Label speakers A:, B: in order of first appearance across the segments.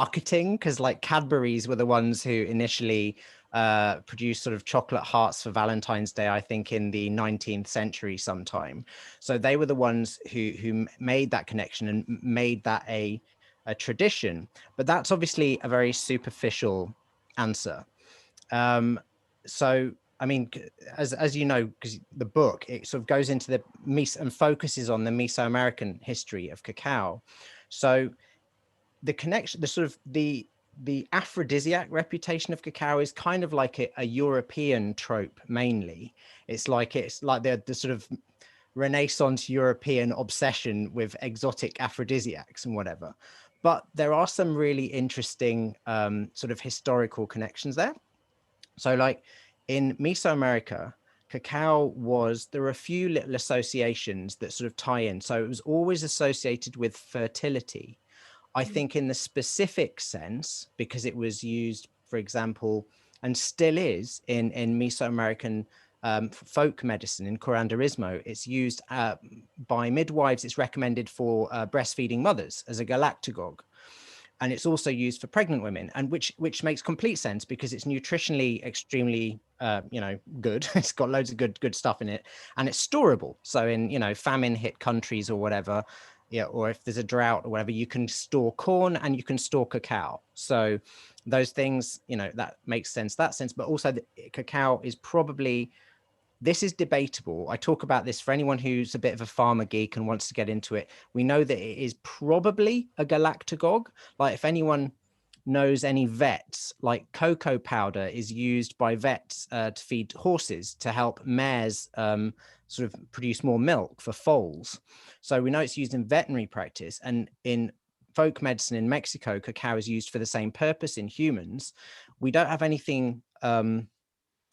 A: marketing, because like Cadbury's were the ones who initially produced sort of chocolate hearts for Valentine's Day, I think in the 19th century sometime. So they were the ones who made that connection and made that a tradition. But that's obviously a very superficial answer. So I mean, as you know, because the book, it sort of goes into the and focuses on the Mesoamerican history of cacao. So the connection, the sort of the aphrodisiac reputation of cacao is kind of like a European trope mainly. It's like the sort of Renaissance European obsession with exotic aphrodisiacs and whatever. But there are some really interesting sort of historical connections there. So like in Mesoamerica, there were a few little associations that sort of tie in. So it was always associated with fertility. I think in the specific sense, because it was used, for example, and still is in Mesoamerican folk medicine, in curanderismo, it's used by midwives. It's recommended for breastfeeding mothers as a galactagogue. And it's also used for pregnant women, and which makes complete sense because it's nutritionally extremely, good. It's got loads of good stuff in it, and it's storable. So in famine hit countries or whatever, yeah, or if there's a drought or whatever, you can store corn and you can store cacao. So those things, that makes sense. That sense, but also the cacao is probably. This is debatable. I talk about this for anyone who's a bit of a farmer geek and wants to get into it. We know that it is probably a galactagogue. Like if anyone knows any vets, like cocoa powder is used by vets to feed horses to help mares sort of produce more milk for foals. So we know it's used in veterinary practice, and in folk medicine in Mexico, cacao is used for the same purpose in humans. We don't have anything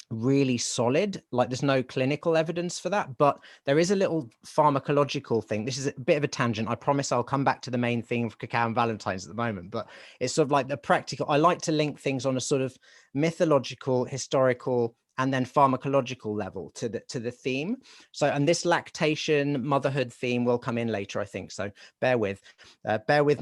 A: really solid, like there's no clinical evidence for that, but there is a little pharmacological thing. This is a bit of a tangent. I promise I'll come back to the main thing of cacao and Valentines at the moment, but it's sort of like the practical. I like to link things on a sort of mythological, historical, and then pharmacological level to the theme. So, and this lactation motherhood theme will come in later, I think. So bear with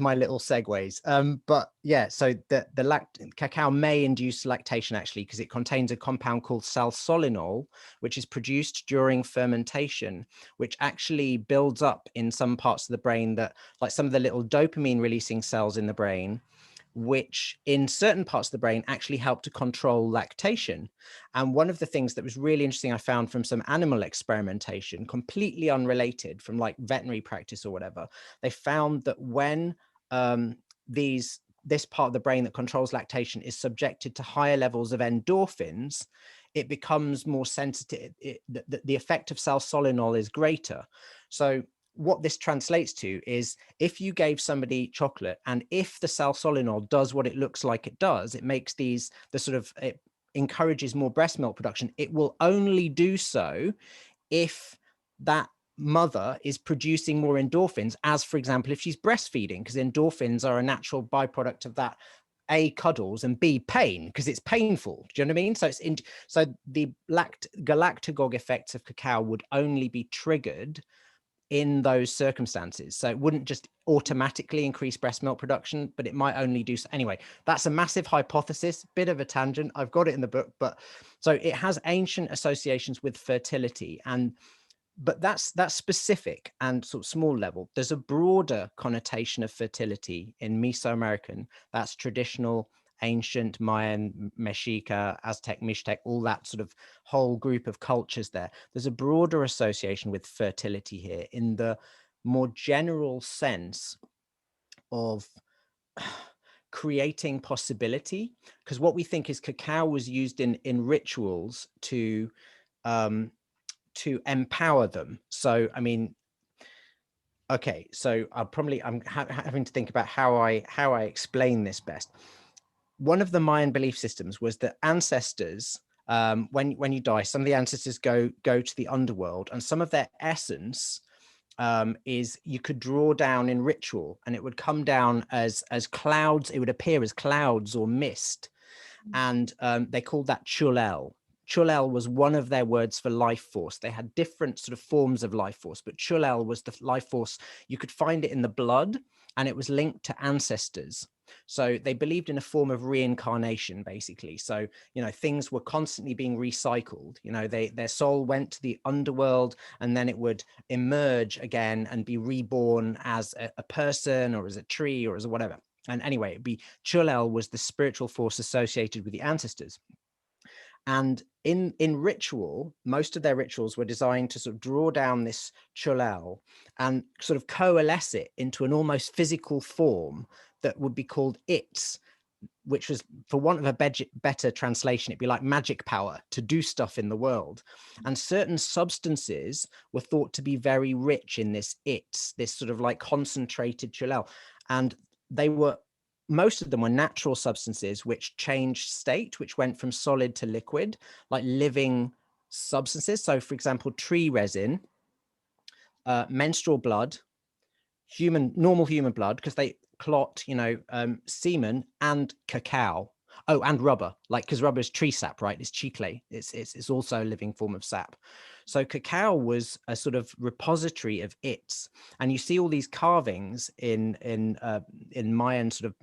A: my little segues. But yeah, so the cacao may induce lactation actually, because it contains a compound called salsolinol, which is produced during fermentation, which actually builds up in some parts of the brain, that like some of the little dopamine releasing cells in the brain, which in certain parts of the brain actually help to control lactation. And one of the things that was really interesting, I found from some animal experimentation, completely unrelated from like veterinary practice or whatever, they found that when this part of the brain that controls lactation is subjected to higher levels of endorphins, it becomes more sensitive. The effect of salsolinol is greater. So what this translates to is if you gave somebody chocolate, and if the salsolinol does what it looks like it does, it makes it encourages more breast milk production. It will only do so if that mother is producing more endorphins, as for example, if she's breastfeeding, because endorphins are a natural byproduct of that. A, cuddles, and B, pain, because it's painful. Do you know what I mean? So so the galactagogue effects of cacao would only be triggered in those circumstances. So it wouldn't just automatically increase breast milk production, but it might only do so. Anyway, that's a massive hypothesis, bit of a tangent. I've got it in the book, but so it has ancient associations with fertility, but that's specific and sort of small level. There's a broader connotation of fertility in Mesoamerican. That's traditional, ancient Mayan, Mexica, Aztec, Mixtec, all that sort of whole group of cultures there. There's a broader association with fertility here in the more general sense of creating possibility, because what we think is cacao was used in rituals to empower them. So, I mean, okay, so I'm having to think about how I explain this best. One of the Mayan belief systems was that ancestors, when you die, some of the ancestors go to the underworld, and some of their essence is you could draw down in ritual, and it would come down as clouds. It would appear as clouds or mist, and they called that chulel. Chulel was one of their words for life force. They had different sort of forms of life force, but chulel was the life force. You could find it in the blood, and it was linked to ancestors. So they believed in a form of reincarnation, basically. So, you know, things were constantly being recycled. You know, their soul went to the underworld and then it would emerge again and be reborn as a person or as a tree or as a whatever. And anyway, it'd be Chulel was the spiritual force associated with the ancestors. And in ritual, most of their rituals were designed to sort of draw down this Chulel and sort of coalesce it into an almost physical form that would be called its, which was, for want of a better translation, it'd be like magic power to do stuff in the world. And certain substances were thought to be very rich in this its, this sort of like concentrated Chulel. And they were, most of them were natural substances which changed state, which went from solid to liquid, like living substances. So for example, tree resin, menstrual blood, normal human blood, because they clot, you know, semen, and cacao. Oh, and rubber, like, because rubber is tree sap, right? It's chicle. It's also a living form of sap. So cacao was a sort of repository of its, and you see all these carvings in Mayan sort of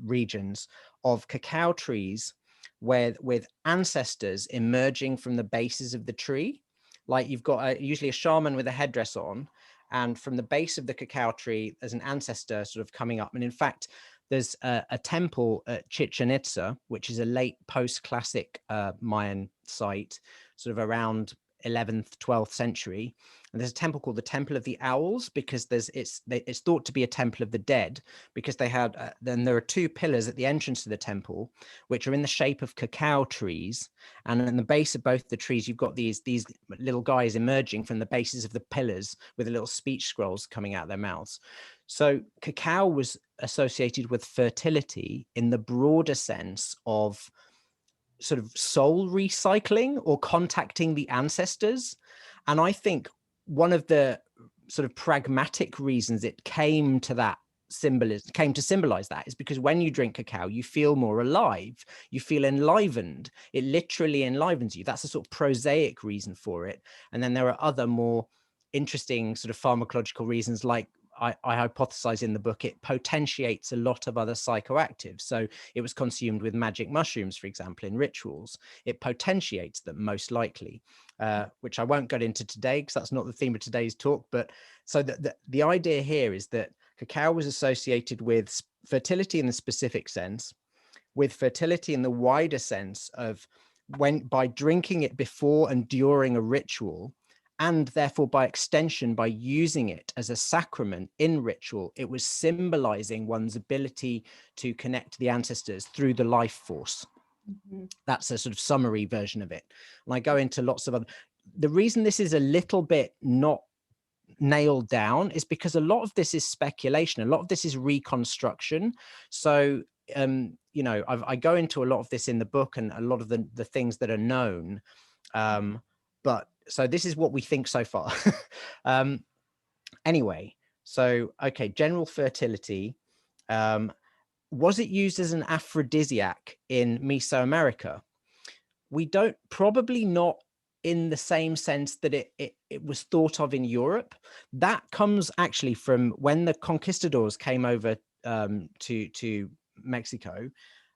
A: regions of cacao trees with ancestors emerging from the bases of the tree. Like you've got usually a shaman with a headdress on, and from the base of the cacao tree, there's an ancestor sort of coming up. And in fact, there's a temple at Chichen Itza, which is a late post-classic Mayan site, sort of around 11th, 12th century. And there's a temple called the Temple of the Owls, because it's thought to be a temple of the dead, because they had, then there are two pillars at the entrance to the temple, which are in the shape of cacao trees. And in the base of both the trees, you've got these little guys emerging from the bases of the pillars with little speech scrolls coming out of their mouths. So cacao was associated with fertility in the broader sense of sort of soul recycling or contacting the ancestors. And I think one of the sort of pragmatic reasons it came to symbolize that is because when you drink cacao, you feel more alive, you feel enlivened. It literally enlivens you. That's a sort of prosaic reason for it. And then there are other more interesting sort of pharmacological reasons, like I hypothesize in the book, it potentiates a lot of other psychoactives. So it was consumed with magic mushrooms, for example, in rituals. It potentiates them most likely, which I won't get into today because that's not the theme of today's talk. But so the idea here is that cacao was associated with fertility in the specific sense, with fertility in the wider sense of by drinking it before and during a ritual, and therefore by extension, by using it as a sacrament in ritual, it was symbolizing one's ability to connect to the ancestors through the life force. Mm-hmm. That's a sort of summary version of it. And I go into lots of other, the reason this is a little bit not nailed down is because a lot of this is speculation. A lot of this is reconstruction. So, you know, I go into a lot of this in the book and a lot of the things that are known. But so this is what we think so far. Anyway, so, okay, general fertility. Was it used as an aphrodisiac in Mesoamerica? We don't, probably not in the same sense that it was thought of in Europe. That comes actually from when the conquistadors came over to Mexico.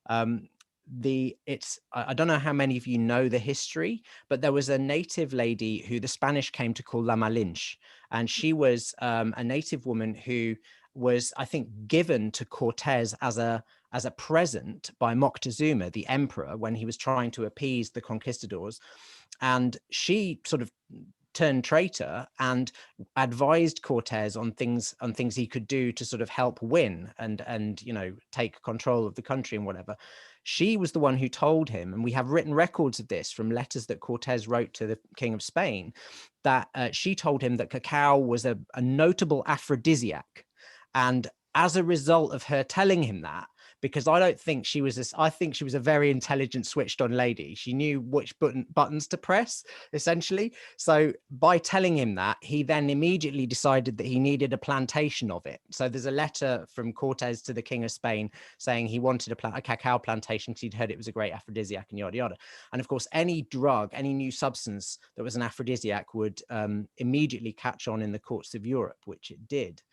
A: I don't know how many of you know the history, but there was a native lady who the Spanish came to call La Malinche, and she was a native woman who was, I think, given to Cortez as a present by Moctezuma, the emperor, when he was trying to appease the conquistadors. And she sort of turned traitor and advised Cortez on things he could do to sort of help win and you know, take control of the country and whatever. She was the one who told him, and we have written records of this from letters that Cortez wrote to the King of Spain, that she told him that cacao was a notable aphrodisiac. And as a result of her telling him that, because I don't think she was this, I think she was a very intelligent, switched on lady. She knew which buttons to press, essentially. So by telling him that, he then immediately decided that he needed a plantation of it. So there's a letter from Cortez to the King of Spain saying he wanted a cacao plantation because he'd heard it was a great aphrodisiac and yada, yada. And of course, any drug, any new substance that was an aphrodisiac would immediately catch on in the courts of Europe, which it did.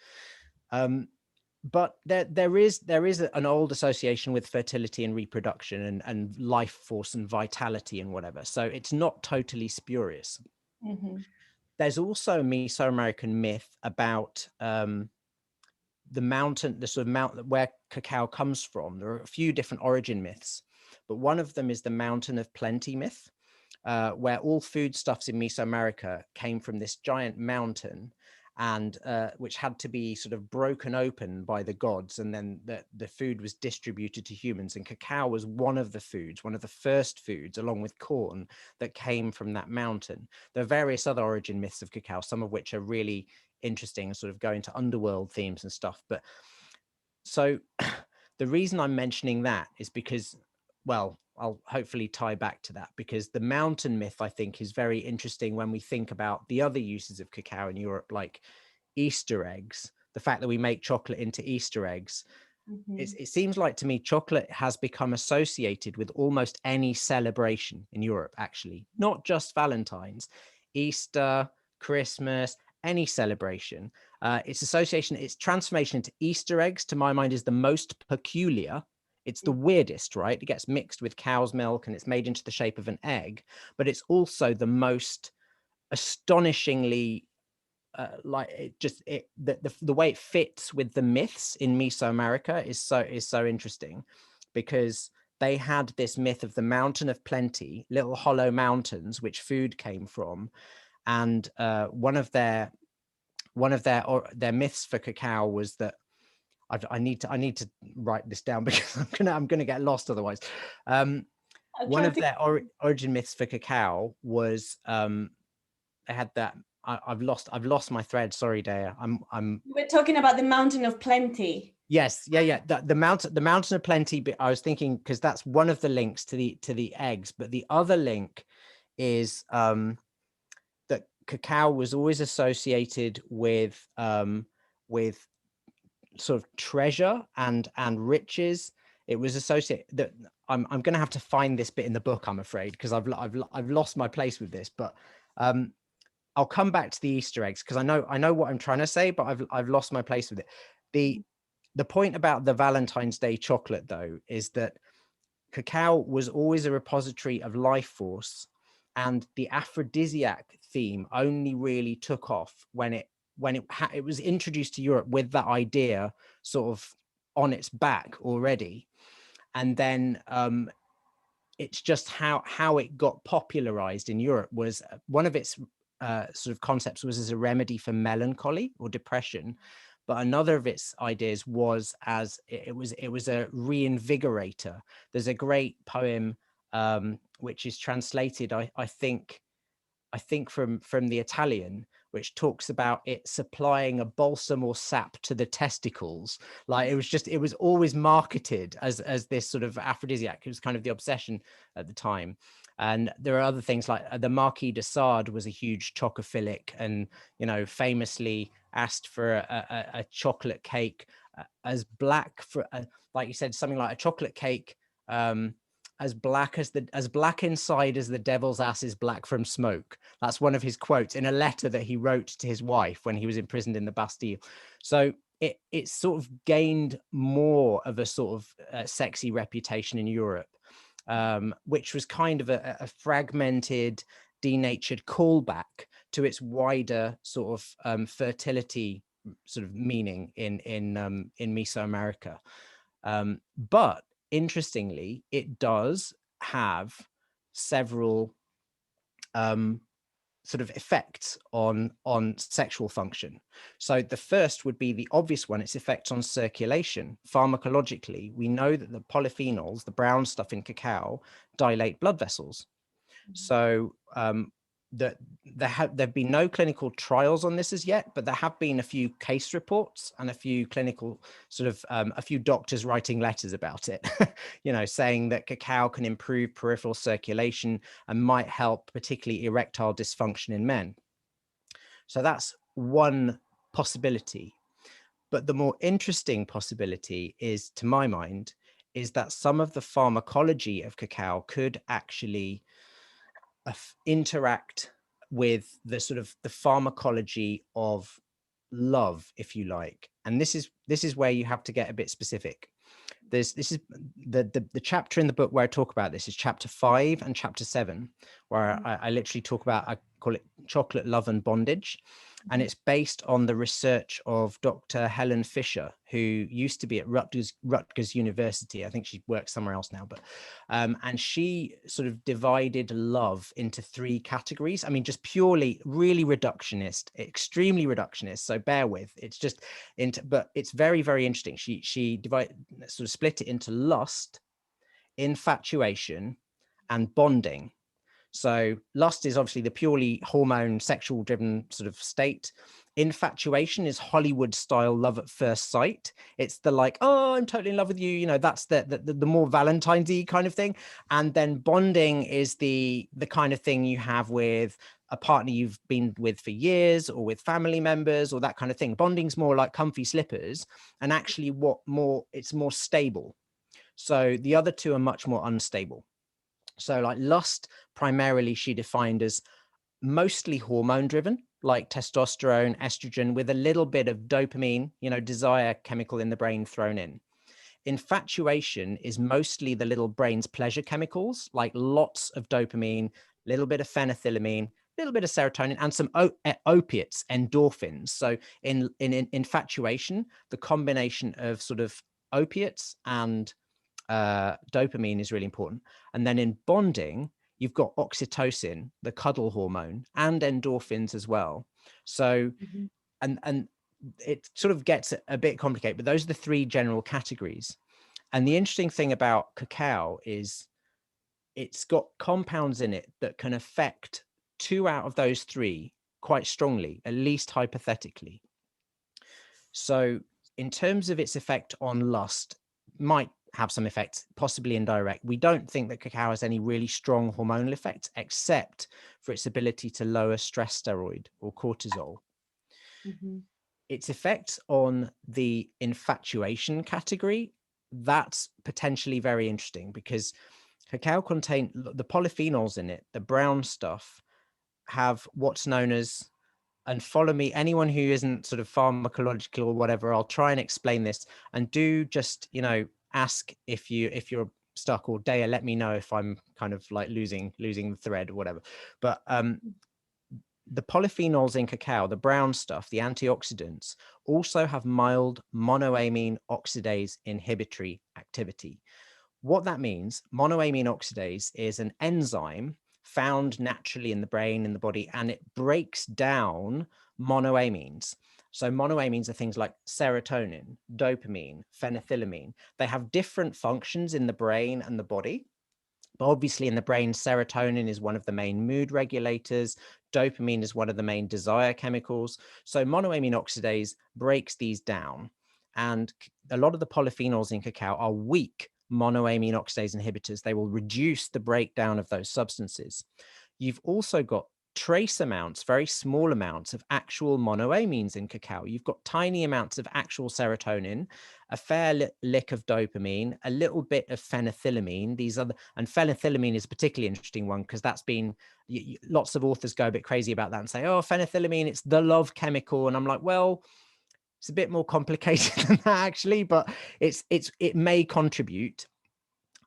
A: but there is an old association with fertility and reproduction and life force and vitality and whatever. So it's not totally spurious.
B: Mm-hmm.
A: There's also a Mesoamerican myth about the mountain, the sort of mountain where cacao comes from. There are a few different origin myths, but one of them is the Mountain of Plenty myth, where all foodstuffs in Mesoamerica came from this giant mountain, and which had to be sort of broken open by the gods, and then the food was distributed to humans. And cacao was one of the foods, one of the first foods, along with corn, that came from that mountain. There are various other origin myths of cacao, some of which are really interesting and sort of go into underworld themes and stuff. But so the reason I'm mentioning that is because, well, I'll hopefully tie back to that, because the mountain myth, I think, is very interesting when we think about the other uses of cacao in Europe, like Easter eggs, the fact that we make chocolate into Easter eggs.
B: Mm-hmm.
A: It seems like to me chocolate has become associated with almost any celebration in Europe, actually, not just Valentine's, Easter, Christmas, any celebration. Its transformation into Easter eggs, to my mind, is the most peculiar. It's the weirdest, right? It gets mixed with cow's milk and it's made into the shape of an egg, but it's also the most astonishingly like the way it fits with the myths in Mesoamerica is so interesting, because they had this myth of the Mountain of Plenty, little hollow mountains which food came from, and one of their myths for cacao was that I need to write this down because I'm gonna get lost otherwise. One of their origin myths for cacao was they had that. I've lost my thread. Sorry, Deya.
B: We're talking about the Mountain of Plenty.
A: Yes, yeah. The Mountain of Plenty. But I was thinking, because that's one of the links to the eggs, but the other link is that cacao was always associated with sort of treasure and riches. It was associated that I'm going to have to find this bit in the book, I'm afraid, because I've lost my place with this, but I'll come back to the Easter eggs, because I know what I'm trying to say, but I've lost my place with it. The point about the Valentine's Day chocolate, though, is that cacao was always a repository of life force, and the aphrodisiac theme only really took off when it was introduced to Europe with that idea sort of on its back already, and then it's just how it got popularized in Europe was one of its sort of concepts was as a remedy for melancholy or depression, but another of its ideas was as it was a reinvigorator. There's a great poem which is translated, I think from the Italian, which talks about it supplying a balsam or sap to the testicles. Like it was always marketed as this sort of aphrodisiac. It was kind of the obsession at the time. And there are other things like the Marquis de Sade was a huge chocophilic, and famously asked for a chocolate cake as black for like you said, something like a chocolate cake as black inside as the devil's ass is black from smoke. That's one of his quotes in a letter that he wrote to his wife when he was imprisoned in the Bastille. So it sort of gained more of a sort of sexy reputation in Europe, which was kind of a fragmented, denatured callback to its wider sort of fertility sort of meaning in Mesoamerica. But interestingly, it does have several sort of effects on sexual function. So the first would be the obvious one, its effects on circulation. Pharmacologically, we know that the polyphenols, the brown stuff in cacao, dilate blood vessels. So that there've been no clinical trials on this as yet, but there have been a few case reports and a few clinical sort of a few doctors writing letters about it, saying that cacao can improve peripheral circulation and might help particularly erectile dysfunction in men. So that's one possibility. But the more interesting possibility is, to my mind, is that some of the pharmacology of cacao could actually interact with the sort of the pharmacology of love, if you like. And this is where you have to get a bit specific. This is the chapter in the book where I talk about this is chapter 5 and chapter 7, where I literally talk about, I call it chocolate love and bondage. And it's based on the research of Dr. Helen Fisher, who used to be at Rutgers University. I think she works somewhere else now, but and she sort of divided love into 3 categories. I mean, just purely really reductionist, extremely reductionist. So bear with, it's just but it's very, very interesting. She sort of split it into lust, infatuation, and bonding. So lust is obviously the purely hormone sexual driven sort of state. Infatuation is Hollywood style love at first sight. It's the like, oh, I'm totally in love with you. You know, that's the more Valentine's-y kind of thing. And then bonding is the kind of thing you have with a partner you've been with for years, or with family members, or that kind of thing. Bonding's more like comfy slippers, and actually it's more stable. So the other 2 are much more unstable. So like lust, primarily she defined as mostly hormone driven, like testosterone, estrogen, with a little bit of dopamine, you know, desire chemical in the brain thrown in. Infatuation is mostly the little brain's pleasure chemicals, like lots of dopamine, little bit of phenethylamine, little bit of serotonin, and some opiates, endorphins. So in infatuation, the combination of sort of opiates and dopamine is really important. And then in bonding, you've got oxytocin, the cuddle hormone, and endorphins as well. So, and it sort of gets a bit complicated, but those are the 3 general categories. And the interesting thing about cacao is it's got compounds in it that can affect 2 out of those 3 quite strongly, at least hypothetically. So in terms of its effect on lust, might have some effects, possibly indirect. We don't think that cacao has any really strong hormonal effects, except for its ability to lower stress steroid or cortisol. Its effect on the infatuation category, that's potentially very interesting, because cacao contains the polyphenols in it, the brown stuff, have what's known as, and follow me, anyone who isn't sort of pharmacological or whatever, I'll try and explain this, and do just, you know, ask if you're stuck, or Deya, let me know if I'm kind of like losing the thread or whatever. But the polyphenols in cacao, the brown stuff, the antioxidants, also have mild monoamine oxidase inhibitory activity. What that means, monoamine oxidase is an enzyme found naturally in the brain, in the body, and it breaks down monoamines. So monoamines are things like serotonin, dopamine, phenethylamine. They have different functions in the brain and the body. But obviously in the brain, serotonin is one of the main mood regulators. Dopamine is one of the main desire chemicals. So monoamine oxidase breaks these down. And a lot of the polyphenols in cacao are weak monoamine oxidase inhibitors. They will reduce the breakdown of those substances. You've also got trace amounts, very small amounts of actual monoamines in cacao. You've got tiny amounts of actual serotonin, a fair lick of dopamine, a little bit of phenethylamine. And phenethylamine is a particularly interesting one, because that's been, lots of authors go a bit crazy about that and say, oh, phenethylamine, it's the love chemical. And I'm like, well, it's a bit more complicated than that actually, but it may contribute.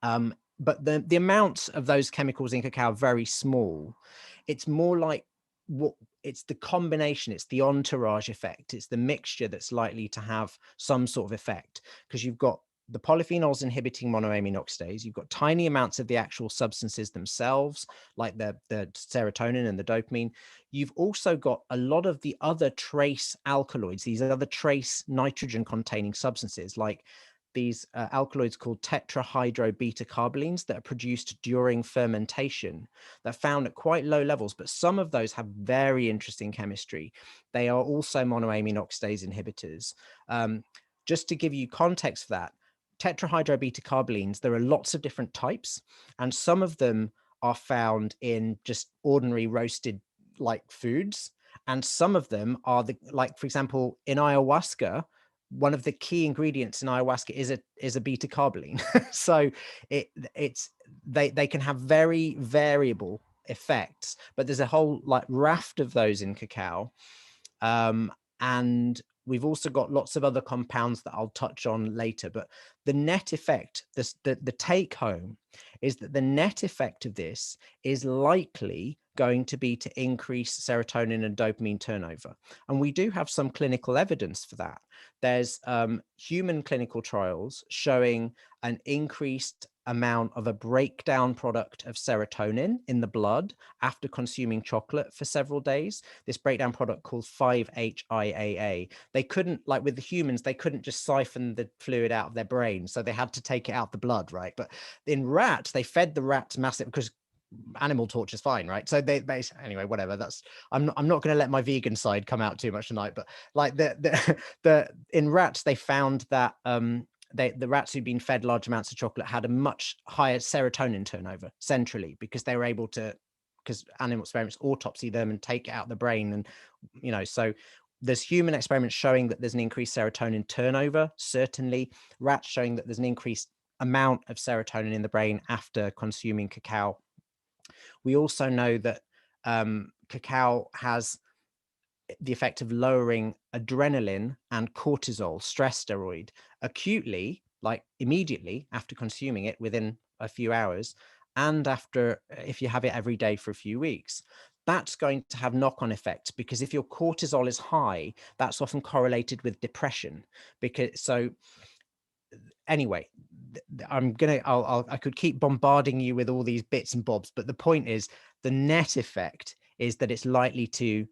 A: But the amounts of those chemicals in cacao are very small. It's more like it's the combination, it's the entourage effect, it's the mixture that's likely to have some sort of effect, because you've got the polyphenols inhibiting monoamine oxidase, you've got tiny amounts of the actual substances themselves, like the serotonin and the dopamine. You've also got a lot of the other trace alkaloids, these other trace nitrogen containing substances, like these alkaloids called tetrahydrobeta-carbolines that are produced during fermentation. They're found at quite low levels, but some of those have very interesting chemistry. They are also monoamine oxidase inhibitors. Just to give you context for that, tetrahydrobeta-carbolines, there are lots of different types, and some of them are found in just ordinary roasted like foods, and some of them are like, for example, in ayahuasca, one of the key ingredients in ayahuasca is a beta carboline. So they can have very variable effects, but there's a whole like raft of those in cacao. And we've also got lots of other compounds that I'll touch on later. But the net effect, the take home is that the net effect of this is likely going to be to increase serotonin and dopamine turnover. And we do have some clinical evidence for that. There's human clinical trials showing an increased amount of a breakdown product of serotonin in the blood after consuming chocolate for several days. This breakdown product called 5-HIAA. They couldn't, like with the humans, they couldn't just siphon the fluid out of their brain. So they had to take it out the blood, right? But in rats, they fed the rats massive, because animal torture is fine, right? So they anyway, whatever. That's I'm not going to let my vegan side come out too much tonight. But like the in rats, they found that the rats who'd been fed large amounts of chocolate had a much higher serotonin turnover centrally, because they were able to, because animal experiments autopsy them and take it out of the brain. And, you know, so there's human experiments showing that there's an increased serotonin turnover, certainly. Rats showing that there's an increased amount of serotonin in the brain after consuming cacao. We also know that cacao has the effect of lowering adrenaline and cortisol, stress steroid, acutely, like immediately after consuming it within a few hours, and after, if you have it every day for a few weeks. That's going to have knock-on effects, because if your cortisol is high, that's often correlated with depression. Because so anyway, I could keep bombarding you with all these bits and bobs, but the point is, the net effect is that it's likely to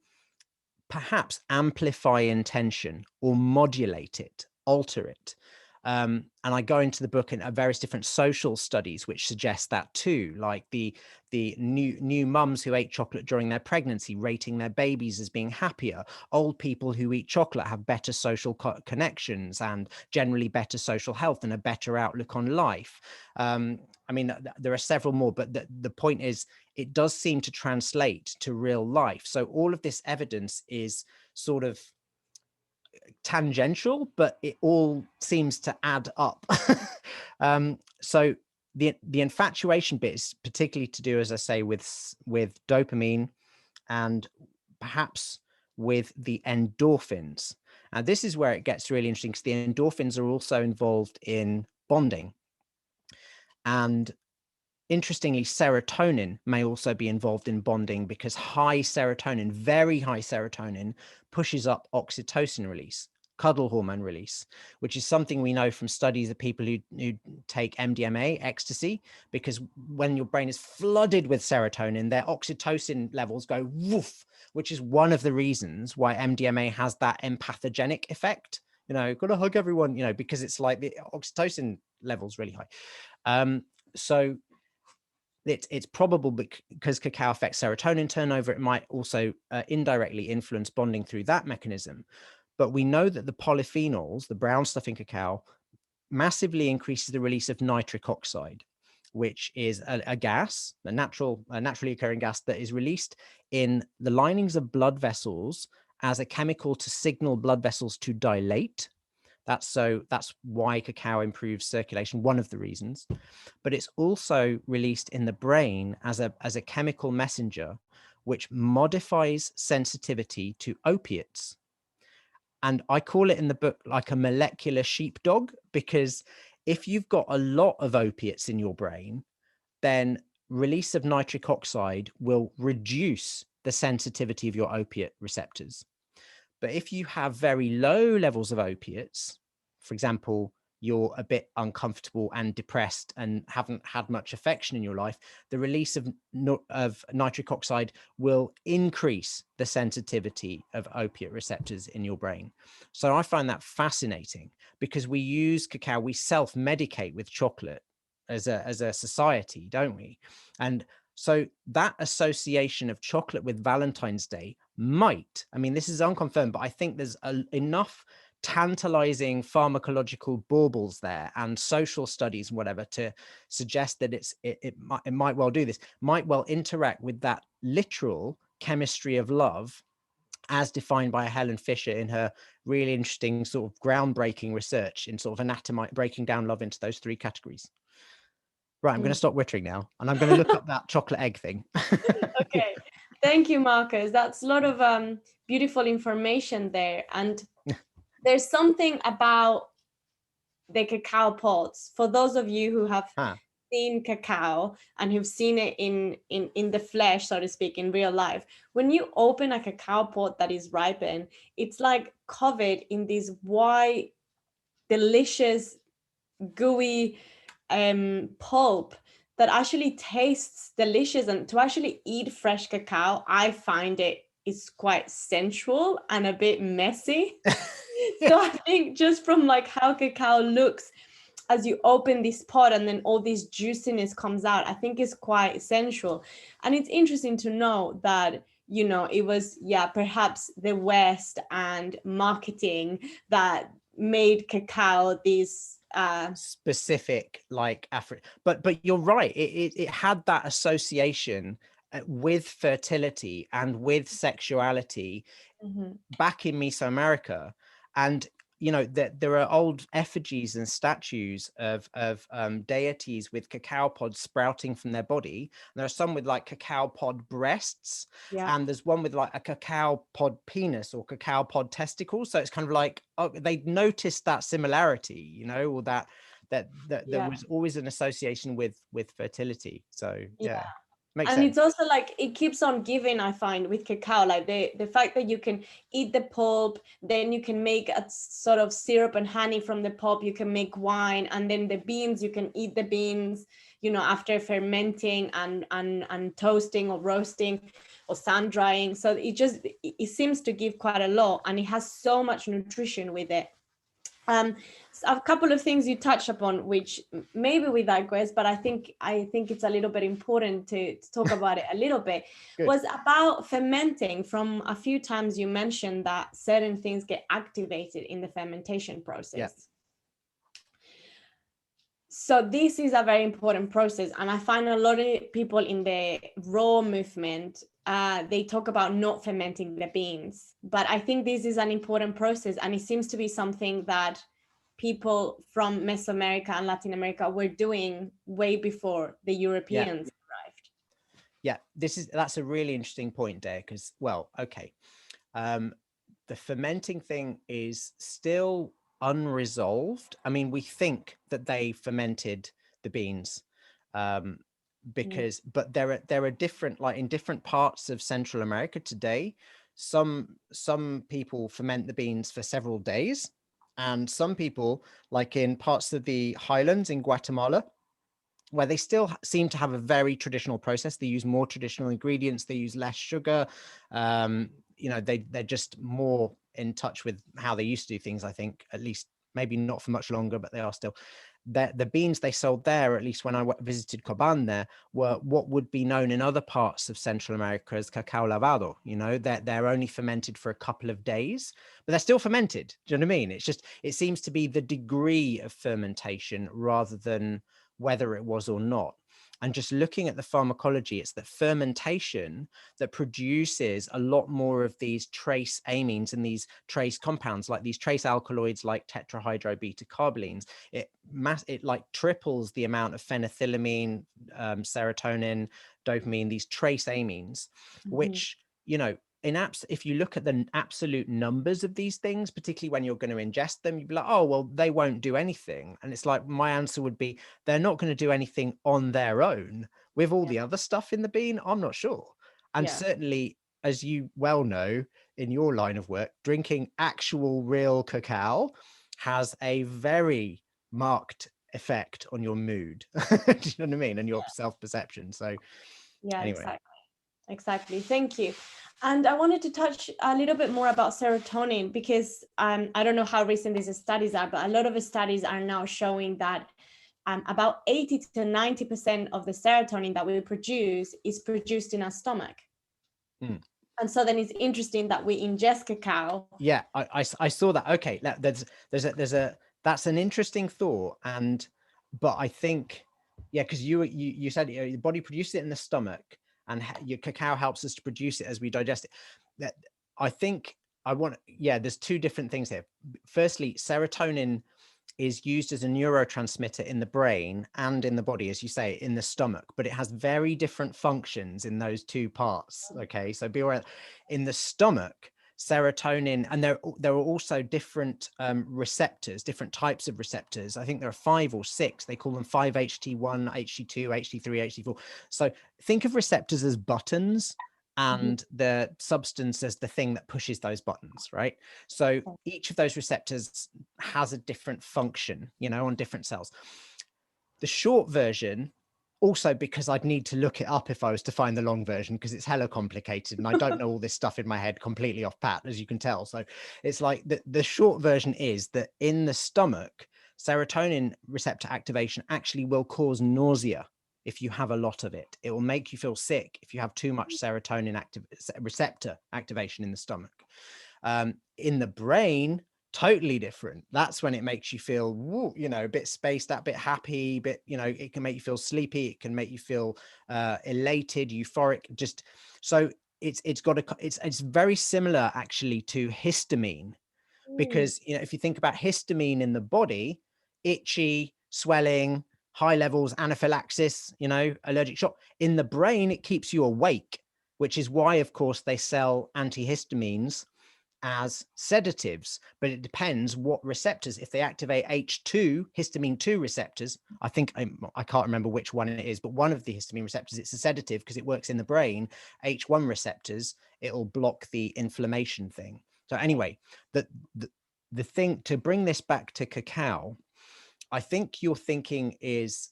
A: perhaps amplify intention or modulate it, alter it. And I go into the book in various different social studies which suggest that too, like the new mums who ate chocolate during their pregnancy rating their babies as being happier. Old people who eat chocolate have better social connections and generally better social health and a better outlook on life. I mean, there are several more, but the point is, it does seem to translate to real life. So all of this evidence is sort of tangential, but it all seems to add up. So the infatuation bit is particularly to do, as I say, with dopamine and perhaps with the endorphins. And this is where it gets really interesting, because the endorphins are also involved in bonding. And interestingly, serotonin may also be involved in bonding, because high serotonin, very high serotonin, pushes up oxytocin release, cuddle hormone release, which is something we know from studies of people who take MDMA, ecstasy, because when your brain is flooded with serotonin, their oxytocin levels go woof, which is one of the reasons why MDMA has that empathogenic effect. You know, gotta hug everyone, you know, because it's like the oxytocin levels really high. So it's probable, because cacao affects serotonin turnover, it might also indirectly influence bonding through that mechanism. But we know that the polyphenols, the brown stuff in cacao, massively increases the release of nitric oxide, which is a gas, a naturally occurring gas that is released in the linings of blood vessels as a chemical to signal blood vessels to dilate. That's why cacao improves circulation, one of the reasons. But it's also released in the brain as a chemical messenger, which modifies sensitivity to opiates. And I call it in the book like a molecular sheepdog, because if you've got a lot of opiates in your brain, then release of nitric oxide will reduce the sensitivity of your opiate receptors. But if you have very low levels of opiates, for example, you're a bit uncomfortable and depressed and haven't had much affection in your life, the release of nitric oxide will increase the sensitivity of opiate receptors in your brain. So I find that fascinating, because we use cacao, we self-medicate with chocolate as a society, don't we? And so that association of chocolate with Valentine's Day might, I mean, this is unconfirmed, but I think there's enough tantalizing pharmacological baubles there and social studies and whatever to suggest that it might well do this, might well interact with that literal chemistry of love as defined by Helen Fisher in her really interesting sort of groundbreaking research in sort of breaking down love into those three categories. Right, I'm going to stop wittering now, and I'm going to look up that chocolate egg thing.
B: Okay, thank you, Marcos. That's a lot of beautiful information there. And there's something about the cacao pods. For those of you who have seen cacao and who've seen it in the flesh, so to speak, in real life, when you open a cacao pod that is ripened, it's like covered in this white, delicious, gooey pulp that actually tastes delicious. And to actually eat fresh cacao, I find it is quite sensual and a bit messy. So I think just from like how cacao looks as you open this pod and then all this juiciness comes out, I think is quite sensual. And it's interesting to know that, you know, it was, yeah, perhaps the West and marketing that made cacao this
A: specific, like Africa. But you're right, it had that association with fertility and with sexuality back in Mesoamerica. And you know that there are old effigies and statues of deities with cacao pods sprouting from their body. And there are some with like cacao pod breasts, and there's one with like a cacao pod penis or cacao pod testicles. So it's kind of like, oh, they noticed that similarity, you know, or that there was always an association with fertility. So yeah. Makes
B: and
A: sense.
B: it's also like it keeps on giving, I find, with cacao, like the fact that you can eat the pulp, then you can make a sort of syrup and honey from the pulp, you can make wine, and then the beans, you can eat the beans, you know, after fermenting and toasting or roasting or sun drying. So it seems to give quite a lot, and it has so much nutrition with it. So a couple of things you touch upon, which maybe we digress, but I think it's a little bit important to talk about it a little bit, was about fermenting. From a few times you mentioned that certain things get activated in the fermentation process.
A: Yeah.
B: So this is a very important process. And I find a lot of people in the raw movement, they talk about not fermenting the beans. But I think this is an important process. And it seems to be something that people from Mesoamerica and Latin America were doing way before the Europeans arrived.
A: Yeah, that's a really interesting point, Deya, because, well, okay. The fermenting thing is still unresolved. I mean, we think that they fermented the beans because, but there are different, like in different parts of Central America today, some people ferment the beans for several days, and some people, like in parts of the highlands in Guatemala, where they still seem to have a very traditional process. They use more traditional ingredients, they use less sugar. You know, they're just more in touch with how they used to do things, I think, at least maybe not for much longer, but they are still. The beans they sold there, at least when I visited Coban there, were what would be known in other parts of Central America as cacao lavado. You know, they're only fermented for a couple of days, but they're still fermented. Do you know what I mean? It's just, it seems to be the degree of fermentation rather than whether it was or not. And just looking at the pharmacology, it's that fermentation that produces a lot more of these trace amines and these trace compounds, like these trace alkaloids like tetrahydrobeta-carbolines. It like triples the amount of phenethylamine, serotonin, dopamine, these trace amines, which, you know, if you look at the absolute numbers of these things, particularly when you're going to ingest them, you'd be like, oh, well, they won't do anything. And it's like, my answer would be, they're not going to do anything on their own. With all the other stuff in the bean, I'm not sure. And certainly, as you well know, in your line of work, drinking actual real cacao has a very marked effect on your mood. Do you know what I mean? And your self-perception. So anyway.
B: Exactly. Thank you. And I wanted to touch a little bit more about serotonin, because I don't know how recent these studies are, but a lot of the studies are now showing that about 80 to 90% of the serotonin that we produce is produced in our stomach. And so then it's interesting that we ingest cacao.
A: Yeah, I saw that. Okay, that's an interesting thought. But I think, because you said the body produces it in the stomach, and your cacao helps us to produce it as we digest it. That I think there's two different things here. Firstly, serotonin is used as a neurotransmitter in the brain and in the body, as you say, in the stomach, but it has very different functions in those two parts. Okay, so be aware, in the stomach, serotonin, and there are also different receptors, different types of receptors. I think there are 5 or 6. They call them 5-HT1, HT2, HT3, HT4. So think of receptors as buttons, and the substance as the thing that pushes those buttons, right? So each of those receptors has a different function, you know, on different cells. The short version, also because I'd need to look it up if I was to find the long version, because it's hella complicated and I don't know all this stuff in my head completely off pat, as you can tell. So it's like the short version is that in the stomach, serotonin receptor activation actually will cause nausea. If you have a lot of it, it will make you feel sick if you have too much serotonin receptor activation in the stomach. In the brain, totally different. That's when it makes you feel, you know, a bit spaced out, a bit happy, bit, you know, it can make you feel sleepy. It can make you feel elated, euphoric. Just so it's very similar actually to histamine, because, you know, if you think about histamine in the body, itchy, swelling, high levels, anaphylaxis, you know, allergic shock. In the brain, it keeps you awake, which is why, of course, they sell antihistamines as sedatives, but it depends what receptors. If they activate H2, histamine 2 receptors, I think, I can't remember which one it is, but one of the histamine receptors, it's a sedative because it works in the brain. H1 receptors, it'll block the inflammation thing. So anyway, the thing, to bring this back to cacao, I think your thinking is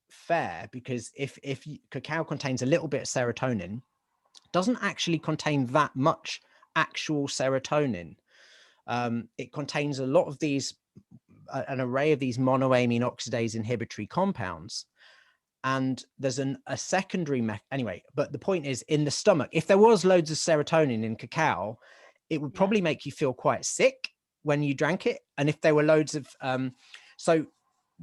A: fair, because if cacao contains a little bit of serotonin, doesn't actually contain that much actual serotonin. It contains a lot of these, an array of these monoamine oxidase inhibitory compounds. And there's a secondary anyway, but the point is, in the stomach, if there was loads of serotonin in cacao, it would probably make you feel quite sick when you drank it. And if there were loads of, so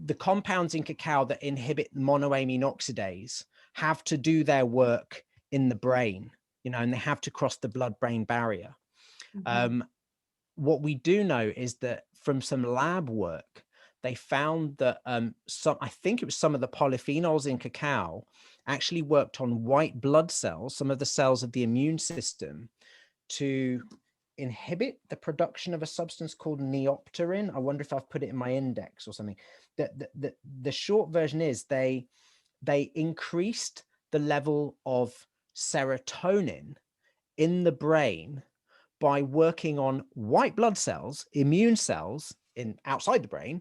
A: the compounds in cacao that inhibit monoamine oxidase have to do their work in the brain, you know, and they have to cross the blood-brain barrier. What we do know is that from some lab work, they found that I think it was some of the polyphenols in cacao actually worked on white blood cells, some of the cells of the immune system, to inhibit the production of a substance called neopterin. I wonder if I've put it in my index or something. The short version is they increased the level of serotonin in the brain by working on white blood cells, immune cells outside the brain,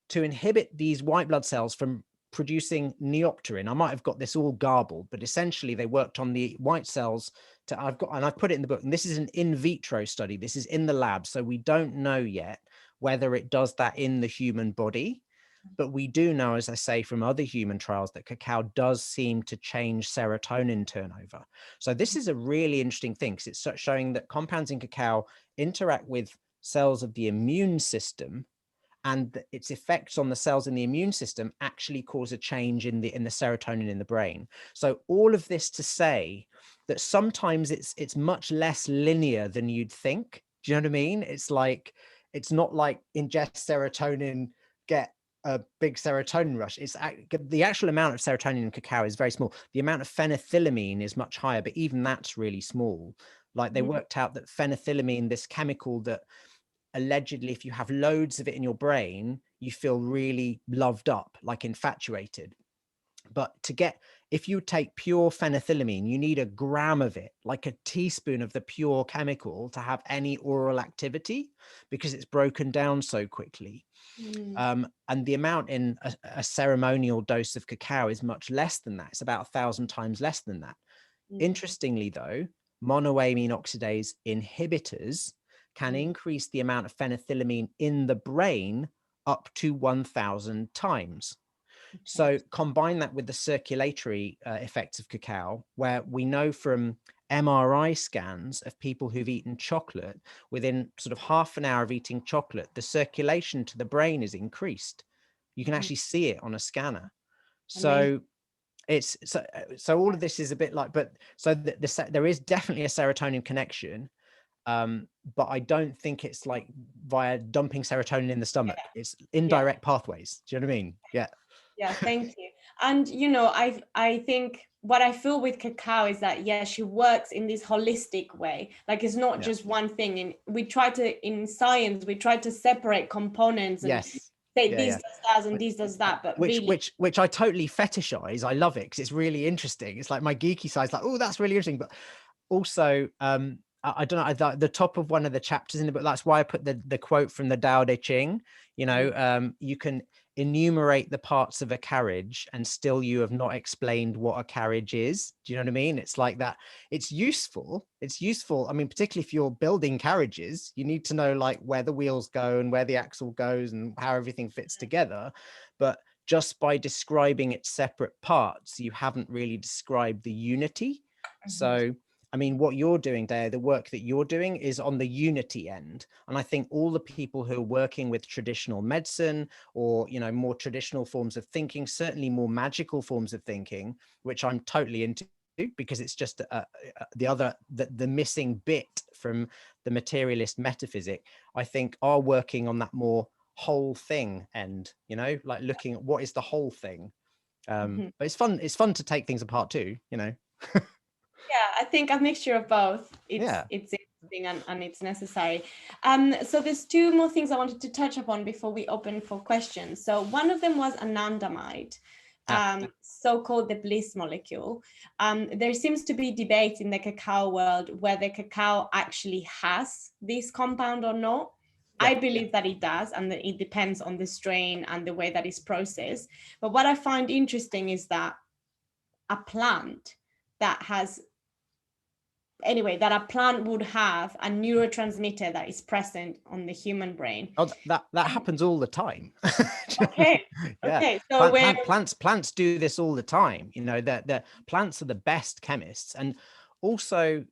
A: to inhibit these white blood cells from producing neopterin. I might have got this all garbled, but essentially they worked on the white cells I've put it in the book, and this is an in vitro study. This is in the lab. So we don't know yet whether it does that in the human body, but we do know, as I say, from other human trials, that cacao does seem to change serotonin turnover. So this is a really interesting thing, because it's showing that compounds in cacao interact with cells of the immune system, and its effects on the cells in the immune system actually cause a change in the serotonin in the brain. So all of this to say that sometimes it's much less linear than you'd think. Do you know what I mean? It's like, it's not like ingest serotonin, get a big serotonin rush. It's the actual amount of serotonin in cacao is very small. The amount of phenethylamine is much higher, but even that's really small. Like they worked out that phenethylamine, this chemical that allegedly, if you have loads of it in your brain, you feel really loved up, like infatuated. But if you take pure phenethylamine, you need 1 gram of it, like a teaspoon of the pure chemical, to have any oral activity, because it's broken down so quickly. And the amount in a ceremonial dose of cacao is much less than that. It's about 1,000 times less than that. Interestingly, though, monoamine oxidase inhibitors can increase the amount of phenethylamine in the brain up to 1,000 times. So combine that with the circulatory effects of cacao, where we know from MRI scans of people who've eaten chocolate, within sort of half an hour of eating chocolate, the circulation to the brain is increased. You can actually see it on a scanner. So it's so all of this is a bit like, but so there is definitely a serotonin connection. But I don't think it's like via dumping serotonin in the stomach. It's indirect pathways. Do you know what I mean? Yeah.
B: Yeah, thank you. And you know, I think what I feel with cacao is that, yeah, she works in this holistic way. Like it's not just one thing. And in science, we try to separate components and say this does that and this does that. But
A: which I totally fetishize. I love it because it's really interesting. It's like my geeky side's like, oh, that's really interesting. But also, I don't know, the top of one of the chapters in the book, that's why I put the quote from the Tao Te Ching, you know, you can enumerate the parts of a carriage and still you have not explained what a carriage is. Do you know what I mean? It's like that. It's useful. I mean, particularly if you're building carriages, you need to know like where the wheels go and where the axle goes and how everything fits together. But just by describing its separate parts, you haven't really described the unity. So I mean, what you're doing, Deya, the work that you're doing is on the unity end. And I think all the people who are working with traditional medicine or, you know, more traditional forms of thinking, certainly more magical forms of thinking, which I'm totally into because it's just the missing bit from the materialist metaphysic, I think are working on that more whole thing end, you know, like looking at what is the whole thing. But it's fun to take things apart too, you know.
B: Yeah, I think a mixture of both. It's interesting and it's necessary. So there's two more things I wanted to touch upon before we open for questions. So one of them was anandamide, so-called the bliss molecule. There seems to be debate in the cacao world whether cacao actually has this compound or not. I believe that it does, and that it depends on the strain and the way that it's processed. But what I find interesting is that a plant that a plant would have a neurotransmitter that is present on the human brain.
A: Oh, that happens all the time.
B: Okay. So
A: plants do this all the time. You know, that plants are the best chemists. And also,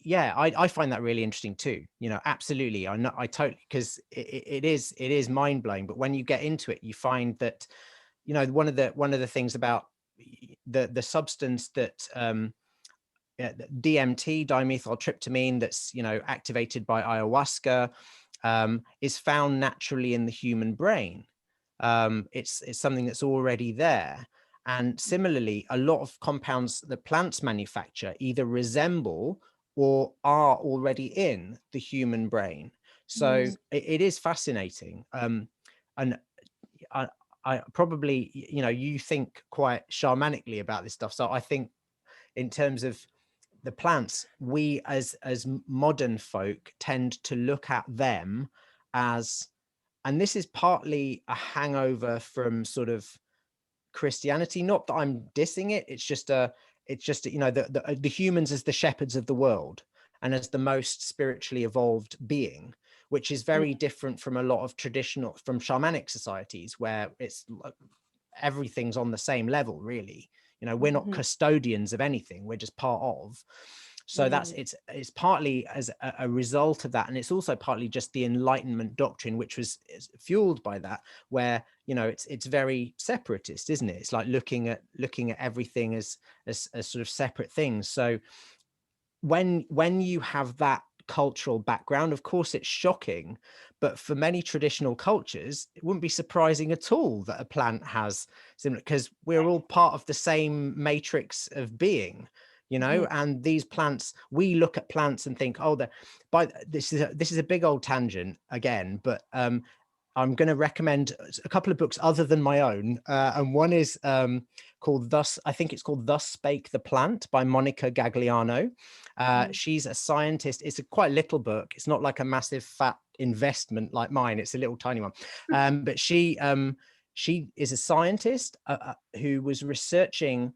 A: I find that really interesting too. You know, absolutely. I totally, because it is mind blowing. But when you get into it, you find that, you know, one of the things about the substance that DMT, dimethyltryptamine, that's, you know, activated by ayahuasca, is found naturally in the human brain. It's something that's already there. And similarly, a lot of compounds that plants manufacture either resemble or are already in the human brain. So it is fascinating. And I probably, you know, you think quite shamanically about this stuff. So I think in terms of the plants, we as modern folk tend to look at them as, and this is partly a hangover from sort of Christianity, not that I'm dissing it, it's just you know, the humans as the shepherds of the world and as the most spiritually evolved being, which is very different from a lot of traditional, from shamanic societies where it's everything's on the same level, really. You know, we're not custodians of anything, we're just part of. So that's it's partly as a result of that, and it's also partly just the Enlightenment doctrine, which is fueled by that, where, you know, it's very separatist, isn't it? It's like looking at everything as sort of separate things. So when you have that cultural background, of course it's shocking, but for many traditional cultures it wouldn't be surprising at all that a plant has similar, because we're all part of the same matrix of being, you know. And these plants, we look at plants and think, oh, this is a big old tangent again, but I'm going to recommend a couple of books other than my own, and one is called I think it's called Thus Spake the Plant by Monica Gagliano. She's a scientist. It's a quite little book. It's not like a massive fat investment like mine. It's a little tiny one. But she is a scientist who was researching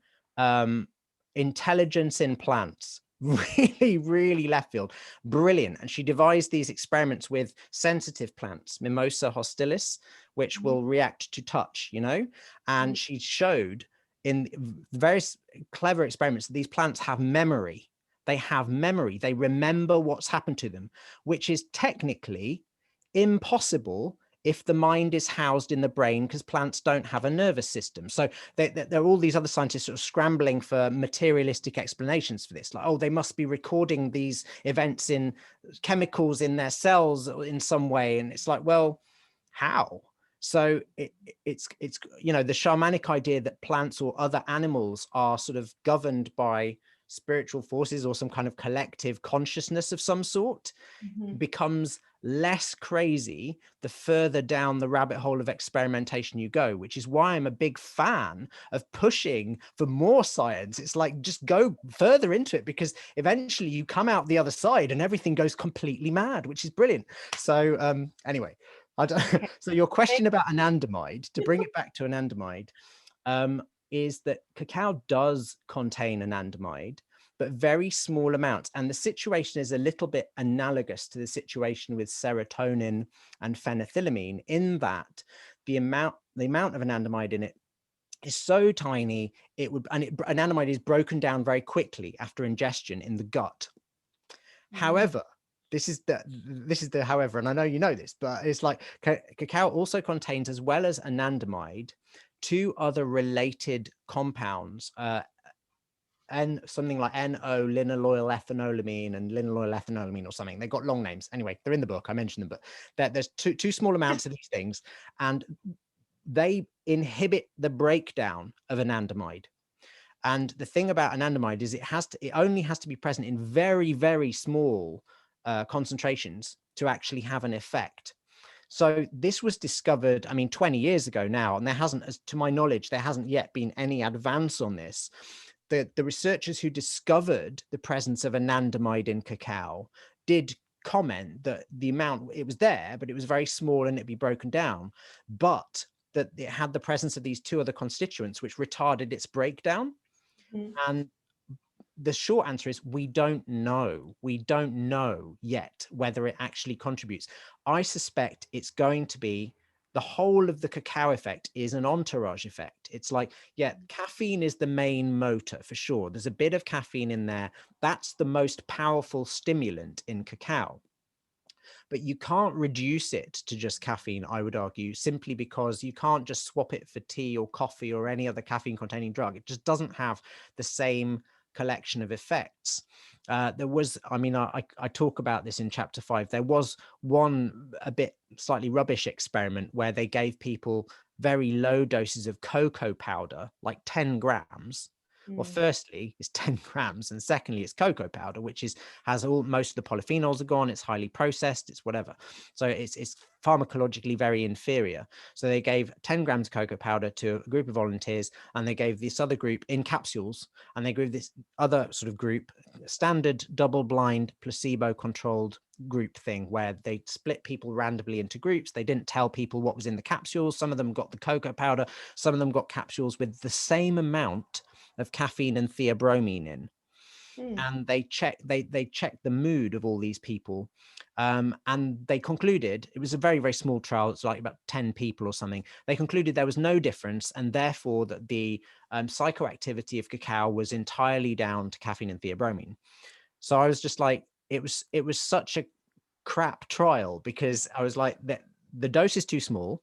A: intelligence in plants. Really left field, brilliant. And she devised these experiments with sensitive plants, Mimosa hostilis, which will react to touch, you know. And she showed in various clever experiments that these plants have memory. They remember what's happened to them, which is technically impossible if the mind is housed in the brain, because plants don't have a nervous system. So there are all these other scientists sort of scrambling for materialistic explanations for this, like, oh, they must be recording these events in chemicals in their cells in some way. And it's like, well, how? So it's you know, the shamanic idea that plants or other animals are sort of governed by spiritual forces or some kind of collective consciousness of some sort becomes less crazy the further down the rabbit hole of experimentation you go, which is why I'm a big fan of pushing for more science. It's like, just go further into it, because eventually you come out the other side and everything goes completely mad, which is brilliant. So anyway, so your question about anandamide, to bring it back to anandamide, is that cacao does contain anandamide, but very small amounts. And the situation is a little bit analogous to the situation with serotonin and phenethylamine, in that the amount of anandamide in it is so tiny, anandamide is broken down very quickly after ingestion in the gut. However, this is the however, and I know you know this, but it's like cacao also contains, as well as anandamide, two other related compounds, and something like N-O-linaloyl ethanolamine and linaloyl ethanolamine or something. They've got long names. Anyway, they're in the book. I mentioned them, but there's two small amounts of these things, and they inhibit the breakdown of anandamide. And the thing about anandamide is it only has to be present in very, very small concentrations to actually have an effect. So this was discovered, I mean, 20 years ago now, and there hasn't, as to my knowledge, there hasn't yet been any advance on this. The researchers who discovered the presence of anandamide in cacao did comment that the amount, it was there, but it was very small and it'd be broken down, but that it had the presence of these two other constituents which retarded its breakdown. And the short answer is we don't know. We don't know yet whether it actually contributes. I suspect it's going to be, the whole of the cacao effect is an entourage effect. It's like, yeah, caffeine is the main motor for sure. There's a bit of caffeine in there. That's the most powerful stimulant in cacao. But you can't reduce it to just caffeine, I would argue, simply because you can't just swap it for tea or coffee or any other caffeine containing drug. It just doesn't have the same collection of effects. There was, I mean, I talk about this in chapter 5. There was one a bit slightly rubbish experiment where they gave people very low doses of cocoa powder, like 10 grams. Well, firstly, it's 10 grams, and secondly, it's cocoa powder, which has most of the polyphenols are gone. It's highly processed. It's whatever. So it's pharmacologically very inferior. So they gave 10 grams of cocoa powder to a group of volunteers, and they gave this other group in capsules, and they gave this other sort of group standard double-blind placebo-controlled group thing, where they split people randomly into groups. They didn't tell people what was in the capsules. Some of them got the cocoa powder. Some of them got capsules with the same amount of caffeine and theobromine in. And they checked the mood of all these people, and they concluded, it was a very, very small trial, it's like about 10 people or something. They concluded there was no difference, and therefore that the psychoactivity of cacao was entirely down to caffeine and theobromine. So I was just like, it was such a crap trial, because I was like, the dose is too small,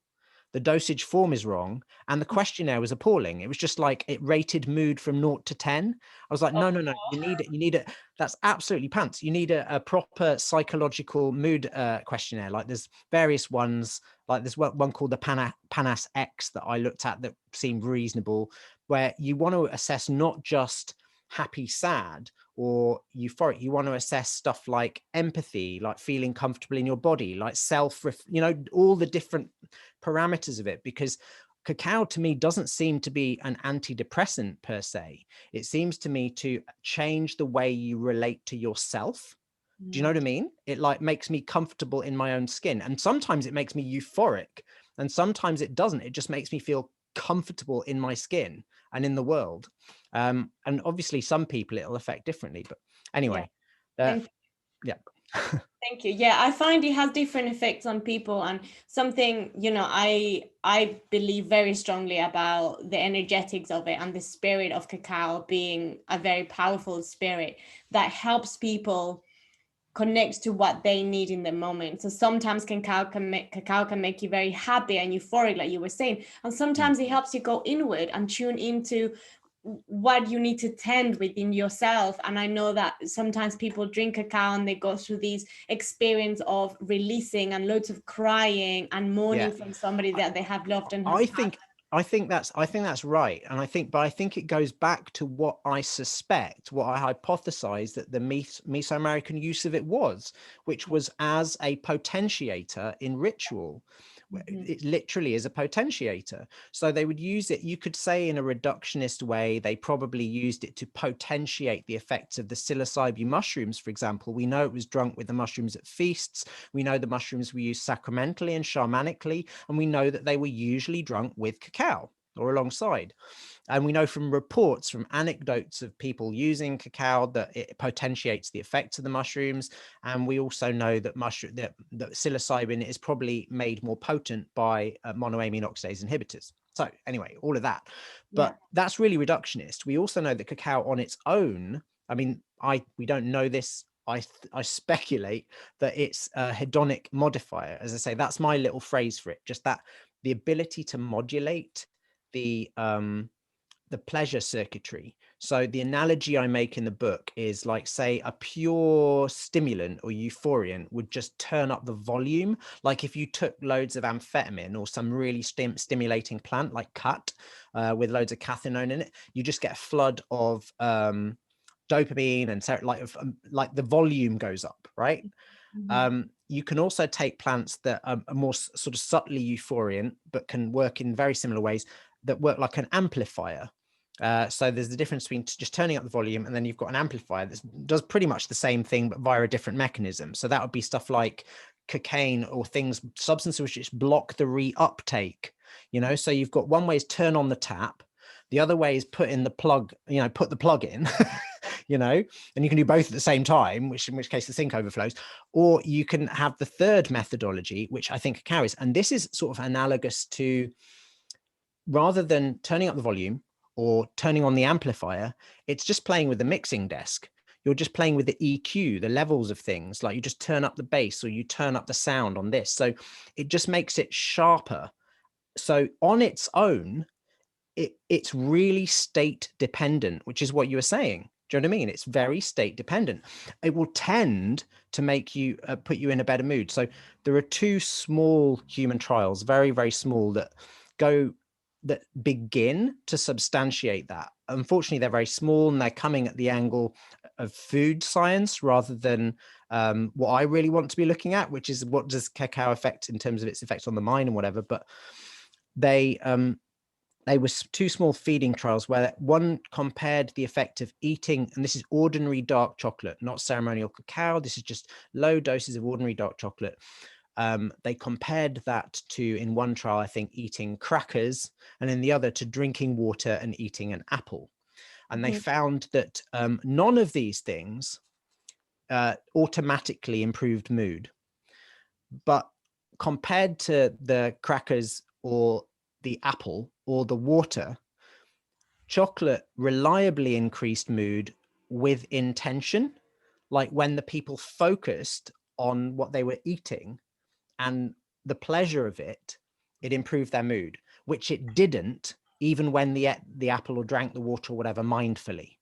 A: the dosage form is wrong, and the questionnaire was appalling. It was just like, it rated mood from 0 to 10. I was like, no, you need it. That's absolutely pants. You need a proper psychological mood questionnaire. Like there's various ones, like there's one called the Panas X that I looked at that seemed reasonable, where you want to assess not just happy, sad, or euphoric. You want to assess stuff like empathy, like feeling comfortable in your body, like all the different parameters of it, because cacao to me doesn't seem to be an antidepressant per se. It seems to me to change the way you relate to yourself. Do you know what I mean? It like makes me comfortable in my own skin, and sometimes it makes me euphoric, and sometimes it doesn't. It just makes me feel comfortable in my skin and in the world. And obviously some people it'll affect differently, but anyway, yeah.
B: Thank you. Yeah, I find it has different effects on people, and something, I believe very strongly about the energetics of it and the spirit of cacao being a very powerful spirit that helps people connect to what they need in the moment. So sometimes cacao can make you very happy and euphoric, like you were saying, and sometimes it helps you go inward and tune into what you need to tend within yourself. And I know that sometimes people drink cacao and they go through these experience of releasing and loads of crying and mourning from somebody that they have loved and has
A: I think that's right. And but I think it goes back to what I suspect, what I hypothesize that the Mesoamerican use of it was, which was as a potentiator in ritual. It literally is a potentiator. So they would use it, you could say, in a reductionist way. They probably used it to potentiate the effects of the psilocybe mushrooms, for example. We know it was drunk with the mushrooms at feasts. We know the mushrooms were used sacramentally and shamanically, and we know that they were usually drunk with cacao or alongside. And we know from reports, from anecdotes of people using cacao, that it potentiates the effects of the mushrooms. And we also know that that psilocybin is probably made more potent by monoamine oxidase inhibitors. So anyway, all of that. But that's really reductionist. We also know that cacao on its own, I mean, we don't know this. I speculate that it's a hedonic modifier. As I say, that's my little phrase for it. Just that the ability to modulate the pleasure circuitry. So the analogy I make in the book is like, say, a pure stimulant or euphoriant would just turn up the volume. Like if you took loads of amphetamine or some really stimulating plant like khat with loads of cathinone in it, you just get a flood of dopamine and like the volume goes up, right? You can also take plants that are more sort of subtly euphoriant, but can work in very similar ways, that work like an amplifier. So there's the difference between just turning up the volume, and then you've got an amplifier that does pretty much the same thing, but via a different mechanism. So that would be stuff like cocaine or substances which just block the reuptake, so you've got one way is turn on the tap. The other way is put in the plug, put the plug in, and you can do both at the same time, in which case the sink overflows. Or you can have the third methodology, which I think cacao is. And this is sort of analogous to, rather than turning up the volume or turning on the amplifier, it's just playing with the mixing desk. You're just playing with the EQ, the levels of things. Like you just turn up the bass or you turn up the sound on this. So it just makes it sharper. So on its own, it's really state dependent, which is what you were saying. Do you know what I mean? It's very state dependent. It will tend to make you put you in a better mood. So there are 2 small human trials, very, very small, that begin to substantiate that. Unfortunately, they're very small and they're coming at the angle of food science rather than what I really want to be looking at, which is what does cacao affect in terms of its effects on the mind and whatever. But they were 2 small feeding trials where one compared the effect of eating, and this is ordinary dark chocolate, not ceremonial cacao. This is just low doses of ordinary dark chocolate. They compared that to, in one trial, I think, eating crackers, and in the other to drinking water and eating an apple. And they found that none of these things automatically improved mood. But compared to the crackers or the apple or the water, chocolate reliably increased mood with intention. Like when the people focused on what they were eating and the pleasure of it, it improved their mood, which it didn't even when the apple or drank the water or whatever mindfully.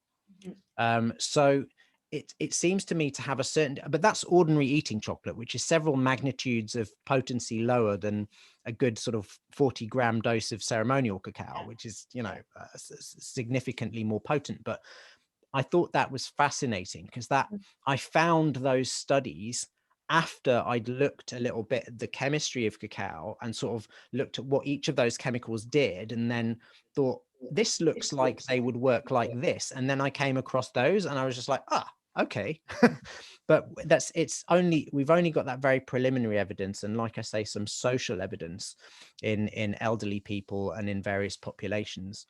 A: So it seems to me to have a certain, but that's ordinary eating chocolate, which is several magnitudes of potency lower than a good sort of 40-gram dose of ceremonial cacao, which is, significantly more potent. But I thought that was fascinating because I found those studies after I'd looked a little bit at the chemistry of cacao and sort of looked at what each of those chemicals did, and then thought, this looks like they would work like this. And then I came across those and I was just like, okay. But we've only got that very preliminary evidence, and like I say, some social evidence in elderly people and in various populations.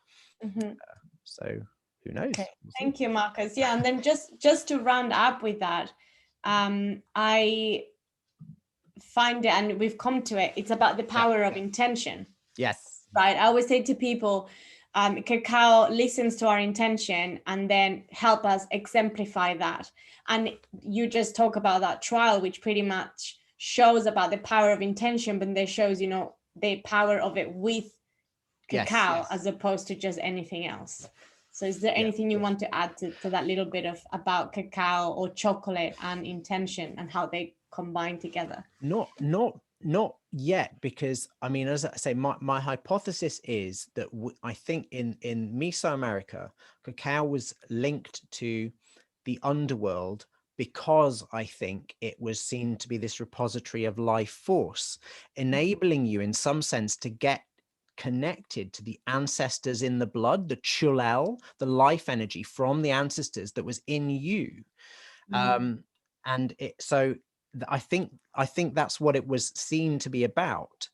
A: So who knows?
B: Okay. Thank you, Marcos. Yeah, and then just to round up with that, I find it, and we've come to it, it's about the power of intention.
A: Yes.
B: Right. I always say to people, cacao listens to our intention and then help us exemplify that. And you just talk about that trial, which pretty much shows about the power of intention, but then shows, the power of it with cacao as opposed to just anything else. So is there anything you want to add to that little bit of about cacao or chocolate and intention and how they combine together?
A: Not yet, because I mean, as I say, my hypothesis is that I think in Mesoamerica, cacao was linked to the underworld because I think it was seen to be this repository of life force, enabling you in some sense to get connected to the ancestors in the blood, the chulel, the life energy from the ancestors that was in you. And so I think that's what it was seen to be about.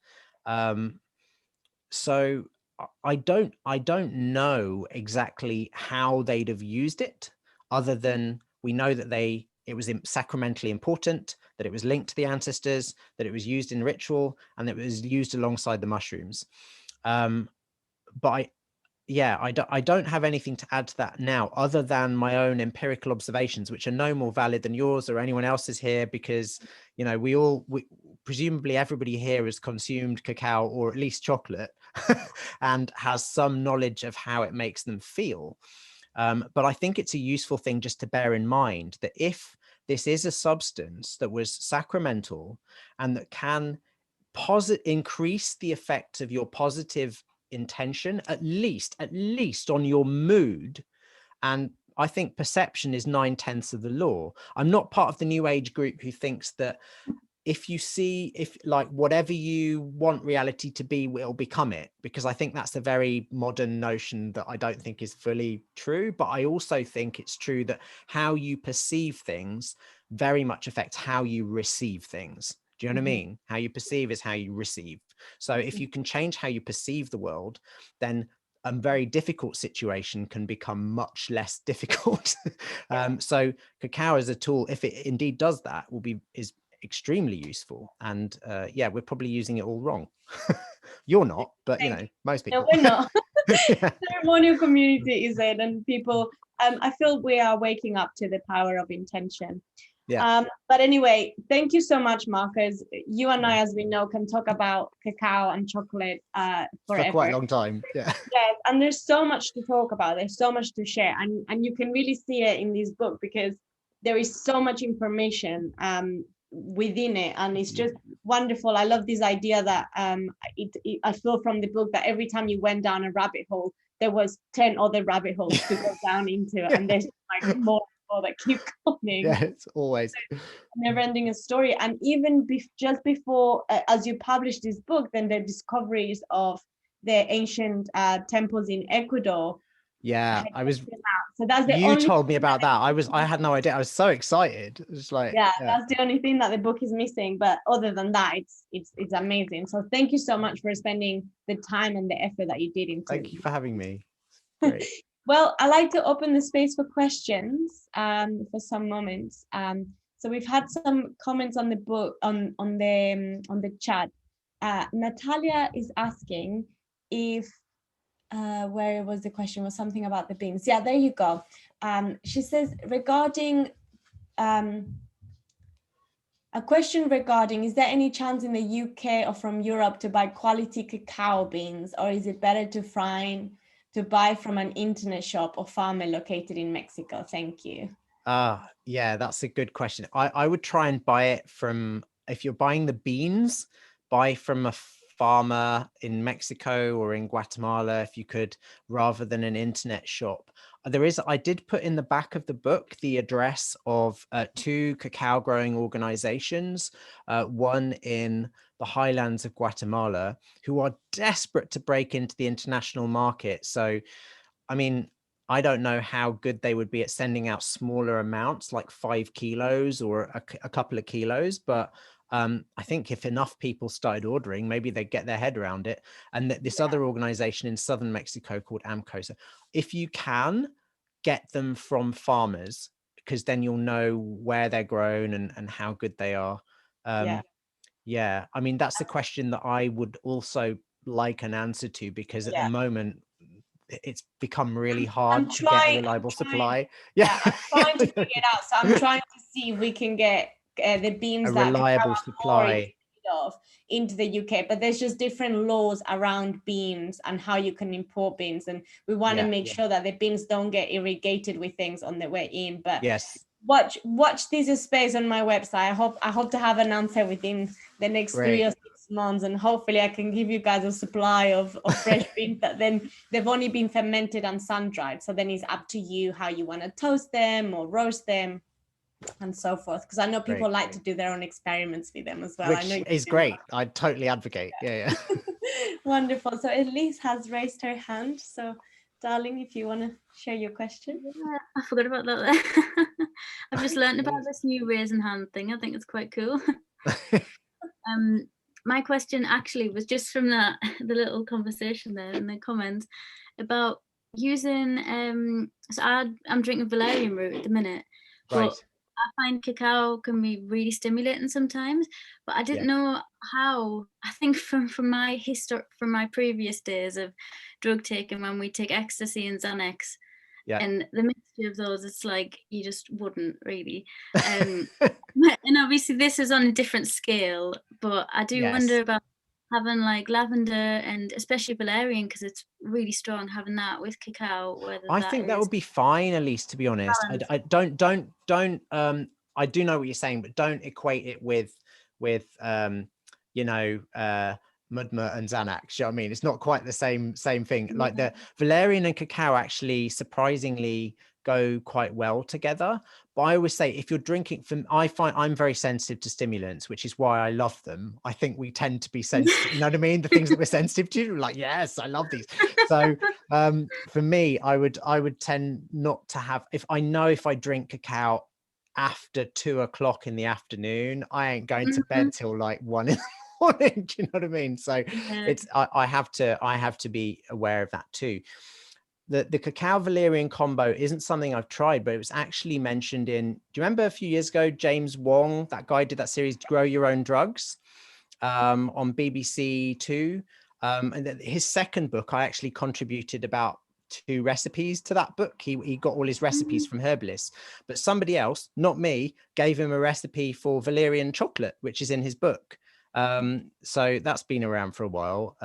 A: So I don't know exactly how they'd have used it, other than we know that it was sacramentally important, that it was linked to the ancestors, that it was used in ritual, and that it was used alongside the mushrooms. But I don't have anything to add to that now, other than my own empirical observations, which are no more valid than yours or anyone else's here, because, you know, we presumably everybody here has consumed cacao or at least chocolate and has some knowledge of how it makes them feel. But I think it's a useful thing just to bear in mind that if this is a substance that was sacramental and that can increase the effects of your positive intention, at least on your mood, and I think perception is 9/10 of the law. I'm not part of the new age group who thinks that if like whatever you want reality to be will become it, because I think that's a very modern notion that I don't think is fully true. But I also think it's true that how you perceive things very much affects how you receive things. Do you know what I mean? How you perceive is how you receive. So if you can change how you perceive the world, then a very difficult situation can become much less difficult. So cacao as a tool, if it indeed does that, is extremely useful. And we're probably using it all wrong. You're not, but you know, most people.
B: No, we're not. Ceremonial community is it, and people. I feel we are waking up to the power of intention.
A: Yeah.
B: But anyway, thank you so much, Marcos. You and I, as we know, can talk about cacao and chocolate forever.
A: For quite a long time. Yeah.
B: Yes, and there's so much to talk about. There's so much to share, and you can really see it in this book because there is so much information within it, and it's just wonderful. I love this idea that I feel from the book that every time you went down a rabbit hole, there was 10 other rabbit holes to go down into, and there's like more that keep coming.
A: Yeah, it's always
B: never-ending story. And even just before, as you published this book, then the discoveries of the ancient temples in Ecuador.
A: Yeah, I was.
B: So that's the
A: you told me about that. I had no idea. I was so excited. It's like
B: that's the only thing that the book is missing. But other than that, it's amazing. So thank you so much for spending the time and the effort that you did into.
A: Thank you for having me. Great.
B: Well, I like to open the space for questions for some moments. So we've had some comments on the book on the chat. Natalia is asking if where was the question? Was something about the beans? Yeah, there you go. She says regarding a question regarding, is there any chance in the UK or from Europe to buy quality cacao beans, or is it better to buy from an internet shop or farmer located in Mexico? Thank you.
A: Yeah, that's a good question. I would try and buy it from, if you're buying the beans, buy from a farmer in Mexico or in Guatemala, if you could, rather than an internet shop. I did put in the back of the book the address of 2 cacao growing organizations, one in the highlands of Guatemala, who are desperate to break into the international market. So, I mean, I don't know how good they would be at sending out smaller amounts, like 5 kilos or a couple of kilos, but I think if enough people started ordering, maybe they'd get their head around it. And this other organization in southern Mexico called AMCO. If you can get them from farmers, because then you'll know where they're grown and how good they are. Yeah, I mean, that's the question that I would also like an answer to, because at the moment, it's become really hard to get a reliable supply.
B: I'm trying to figure it out. So I'm trying to see if we can get the beans
A: a reliable supply.
B: of into the UK, but there's just different laws around beans and how you can import beans, and we want to make sure that the beans don't get irrigated with things on their way in. But
A: yes,
B: watch this space on my website. I hope to have an answer within the next 3 or 6 months, and hopefully I can give you guys a supply of fresh beans that then they've only been fermented and sun-dried, so then it's up to you how you want to toast them or roast them and so forth, because I know people like to do their own experiments with them as well.
A: Which
B: I know
A: is great. I totally advocate. Yeah.
B: Wonderful. So Elise has raised her hand, so darling, if you want to share your question.
C: Yeah, I forgot about that there. I've just learned about this new raising hand thing. I think it's quite cool. My question actually was just from the little conversation there in the comments about using so I'm drinking valerian root at the minute, but I find cacao can be really stimulating sometimes, but I didn't know how. I think from my history, from my previous days of drug taking, when we take ecstasy and Xanax, and the mixture of those, it's like you just wouldn't really. And obviously this is on a different scale, but I do wonder about having like lavender and especially valerian, because it's really strong, having that with cacao.
A: I think that would be fine, at least, to be honest. I don't I do know what you're saying, but don't equate it with you know, Mudma and Xanax. You know what I mean? It's not quite the same thing. Like the valerian and cacao actually surprisingly go quite well together. But I always say, if you're drinking I find I'm very sensitive to stimulants, which is why I love them. I think we tend to be sensitive, you know what I mean? The things that we're sensitive to, like, yes, I love these. So for me, I would tend not to have, if I drink cacao after 2 o'clock in the afternoon, I ain't going to bed till like 1 in the morning. Do you know what I mean? So it's I have to be aware of that too. The cacao valerian combo isn't something I've tried, but it was actually mentioned in, do you remember a few years ago, James Wong, that guy did that series Grow Your Own Drugs on BBC Two, and his second book, I actually contributed about 2 recipes to that book. He got all his recipes from herbalists, but somebody else, not me, gave him a recipe for valerian chocolate, which is in his book. So that's been around for a while.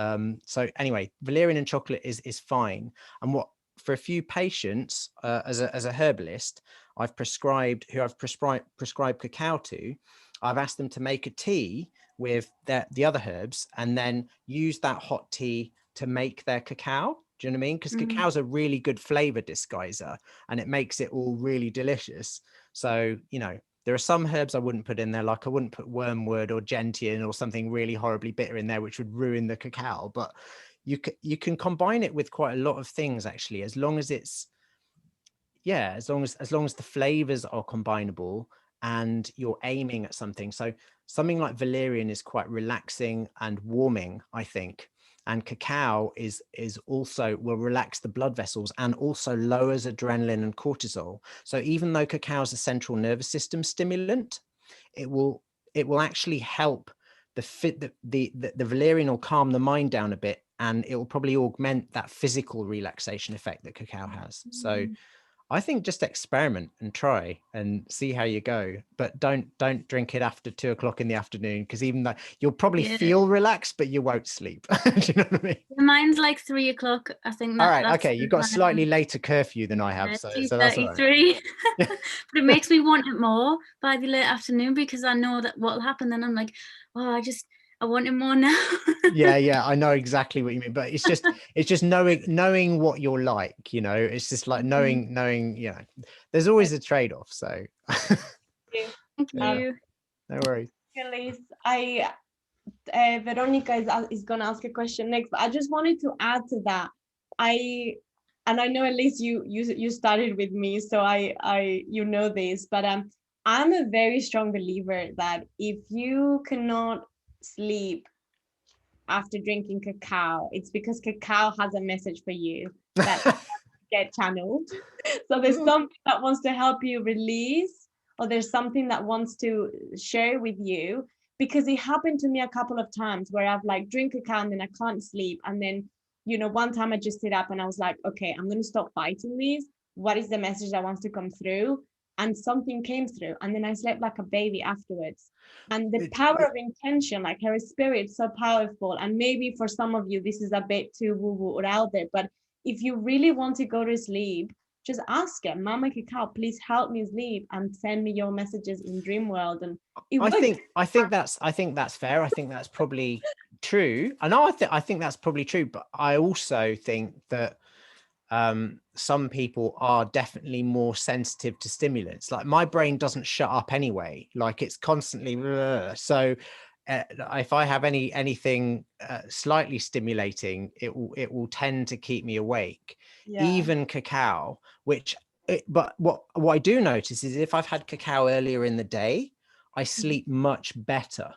A: So anyway, valerian and chocolate is fine. And what, for a few patients, as a herbalist, I've prescribed cacao to, I've asked them to make a tea with the other herbs and then use that hot tea to make their cacao. Do you know what I mean? Because cacao is a really good flavor disguiser and it makes it all really delicious. So, you know, there are some herbs I wouldn't put in there, like I wouldn't put wormwood or gentian or something really horribly bitter in there, which would ruin the cacao. But you can combine it with quite a lot of things, actually, as long as it's, as long as the flavors are combinable and you're aiming at something. So something like valerian is quite relaxing and warming, I think. And cacao is also will relax the blood vessels and also lowers adrenaline and cortisol. So even though cacao is a central nervous system stimulant, it will actually help the valerian will calm the mind down a bit, and it will probably augment that physical relaxation effect that cacao has. So I think just experiment and try and see how you go, but don't drink it after 2 o'clock in the afternoon, because even though you'll probably feel relaxed, but you won't sleep. Do you know what I mean?
C: Mine's like 3 o'clock, I think.
A: All right, okay, you've got a slightly later curfew than I have, so that's all right.
C: But it makes me want it more by the late afternoon, because I know that what'll happen. Then I'm like, oh, I want it more now.
A: yeah, I know exactly what you mean, but it's just knowing what you're like, you know. It's just like knowing, you know, there's always a trade-off. So
C: thank you.
A: No worries.
B: Elise, Veronica is gonna ask a question next, but I just wanted to add to that. I know, at least you started with me, so I you know this, but I'm a very strong believer that if you cannot sleep after drinking cacao, it's because cacao has a message for you that get channeled. So there's something that wants to help you release, or there's something that wants to share with you, because it happened to me a couple of times where I've like drink cacao and then I can't sleep. And then, you know, one time I just sit up and I was like, okay, I'm going to stop fighting this. What is the message that wants to come through? and something came through, and then I slept like a baby afterwards. And the power of intention, like her spirit, so powerful. And maybe for some of you this is a bit too woo-woo or out there, but if you really want to go to sleep, just ask her, Mama Cacao, please help me sleep, and send me your messages in dream world. And
A: I think that's fair. I think that's probably true. I know I think that's probably true, but I also think that some people are definitely more sensitive to stimulants. Like my brain doesn't shut up anyway, like it's constantly so if I have anything slightly stimulating, it will tend to keep me awake. Even cacao, but what I do notice is if I've had cacao earlier in the day, I sleep much better.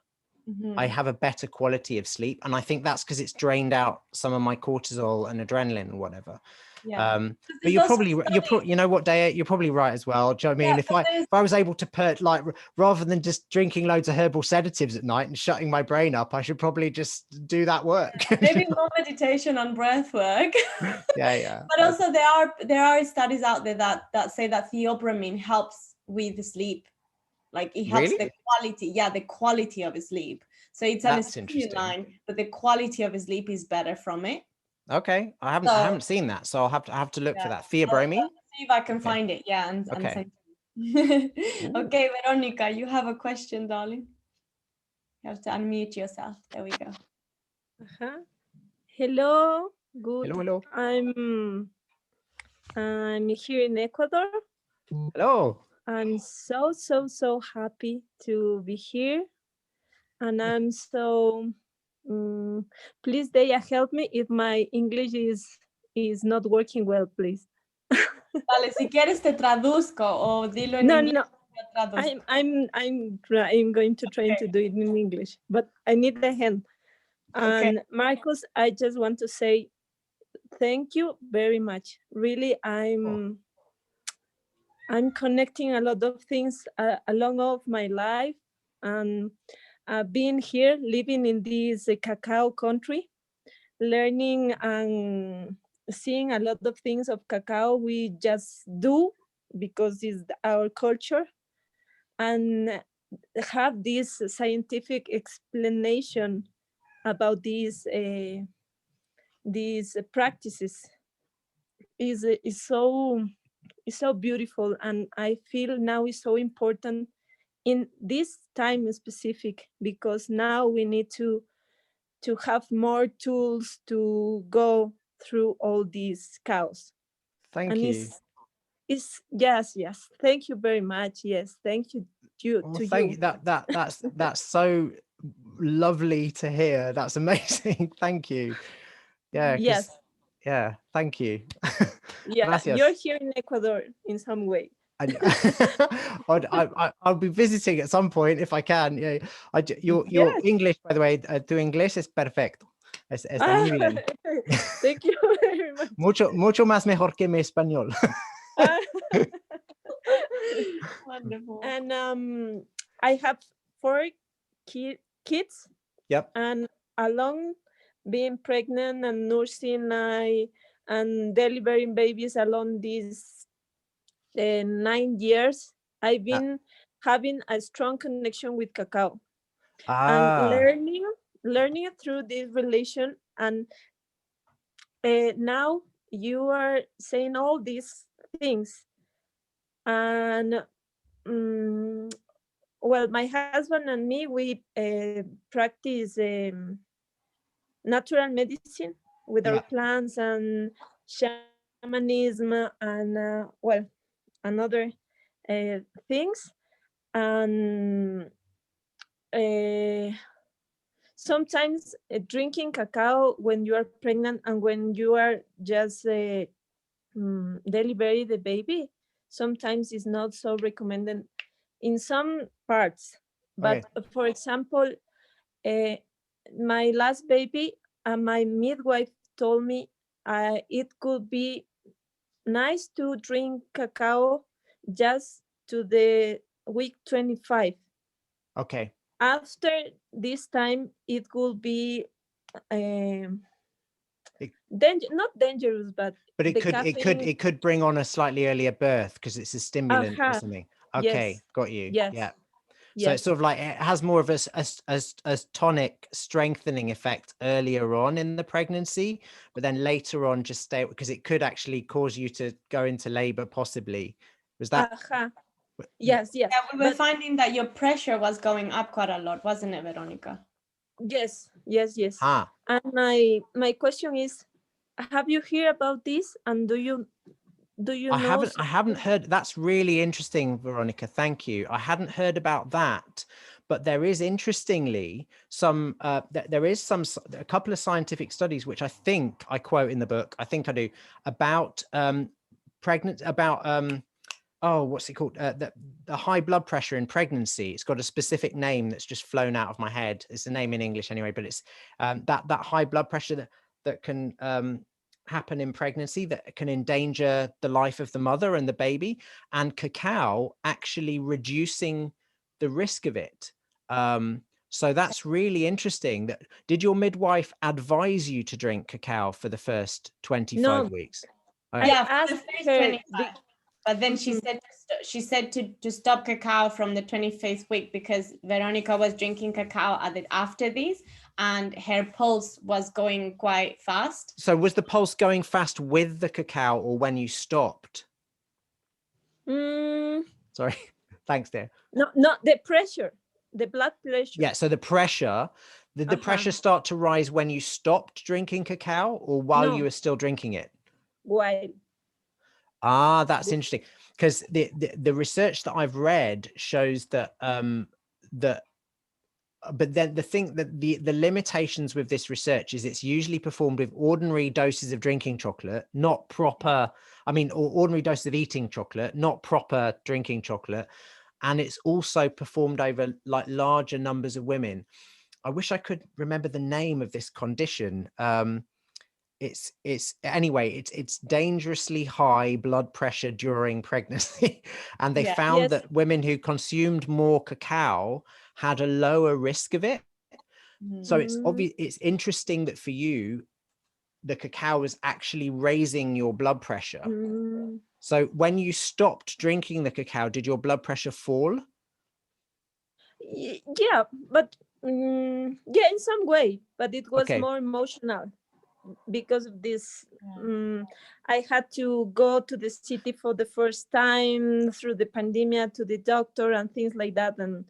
A: I have a better quality of sleep, and I think that's because it's drained out some of my cortisol and adrenaline and whatever. But you're probably you know what, Deya, you're probably right as well. Do you know what I mean? If I was able to like rather than just drinking loads of herbal sedatives at night and shutting my brain up, I should probably just do that work.
B: Maybe more meditation and breath work. But also there are studies out there that say that theobromine helps with sleep. Like it helps the quality of sleep. So it's a stimulant, but the quality of sleep is better from it.
A: Okay, I haven't seen that, so I have to look for that. Theobromine.
B: I'll see if I can find it. Yeah, and send it. Okay, Veronica, you have a question, darling. You have to unmute yourself. There we go.
D: Hello. Good.
A: Hello.
D: I'm here in Ecuador.
A: Hello.
D: I'm so happy to be here, and I'm so. Please, Deya, help me if my English is not working well, please.
B: Vale, si quieres te traduzco o dilo en inglés.
D: No. I'm going to try to do it in English, but I need the hand. And Marcos, I just want to say thank you very much. Really, I'm connecting a lot of things along of my life, and being here, living in this cacao country, learning and seeing a lot of things of cacao we just do because it's our culture, and have this scientific explanation about these practices is so beautiful, and I feel now is so important in this time specific, because now we need to have more tools to go through all these cows.
A: Thank you.
D: It's yes. Thank you very much. Yes, thank you you.
A: That's so lovely to hear. That's amazing. Thank you.
D: Yes.
A: Yeah, thank you.
D: You're here in Ecuador in some way.
A: I'll be visiting at some point if I can. Your English, by the way, tu inglés es perfecto. Está muy bien.
D: Thank you very much.
A: Mucho más mejor que mi español.
B: Wonderful.
D: And I have 4 kids.
A: Yep.
D: And along being pregnant and nursing and delivering babies along these 9 years, I've been having a strong connection with cacao. And learning through this relation. And now you are saying all these things. And well, my husband and me, we practice natural medicine with our plants and shamanism and well, another things. And sometimes drinking cacao when you are pregnant and when you are just delivery the baby, sometimes is not so recommended in some parts. But for example, my last baby, my midwife told me it could be nice to drink cacao just to the week 25.
A: Okay.
D: After this time, it will be not dangerous, but
A: it could bring on a slightly earlier birth because it's a stimulant or something. Okay,
D: yes.
A: got you.
D: Yes.
A: Yeah.
D: Yes.
A: So it's sort of like it has more of a tonic strengthening effect earlier on in the pregnancy, but then later on just stay, because it could actually cause you to go into labor possibly. Was that?
D: Yes, yes.
B: Yeah, we were finding that your pressure was going up quite a lot, wasn't it, Veronica?
D: Yes, yes, yes.
A: Ah.
D: And my question is, have you heard about this? And do you know?
A: I haven't heard. That's really interesting, Veronica. Thank you. I hadn't heard about that, but there is interestingly some. There is a couple of scientific studies which I think I quote in the book. I think I do about oh, what's it called? The high blood pressure in pregnancy. It's got a specific name that's just flown out of my head. It's a name in English anyway, but it's that high blood pressure that can happen in pregnancy, that can endanger the life of the mother and the baby, and cacao actually reducing the risk of it. So that's really interesting. Did your midwife advise you to drink cacao for the first 25 weeks?
B: Okay. Yeah, for the first 25. But then she said to stop cacao from the 25th week because Veronica was drinking cacao after this, and her pulse was going quite fast.
A: So was the pulse going fast with the cacao or when you stopped? Sorry. Thanks, dear.
D: No, the pressure, the blood pressure.
A: Yeah, so the pressure, did the pressure start to rise when you stopped drinking cacao or while you were still drinking it?
D: While.
A: Ah, that's interesting, because the research that I've read shows that but then the thing that the limitations with this research is it's usually performed with ordinary doses of drinking chocolate, not proper, or ordinary doses of eating chocolate, not proper drinking chocolate. And it's also performed over like larger numbers of women. I wish I could remember the name of this condition. It's dangerously high blood pressure during pregnancy. And they found that women who consumed more cacao had a lower risk of it. So it's interesting that for you, the cacao is actually raising your blood pressure. So when you stopped drinking the cacao, did your blood pressure fall?
D: Yeah, but in some way, but it was more emotional. Because of this, I had to go to the city for the first time through the pandemic to the doctor and things like that, and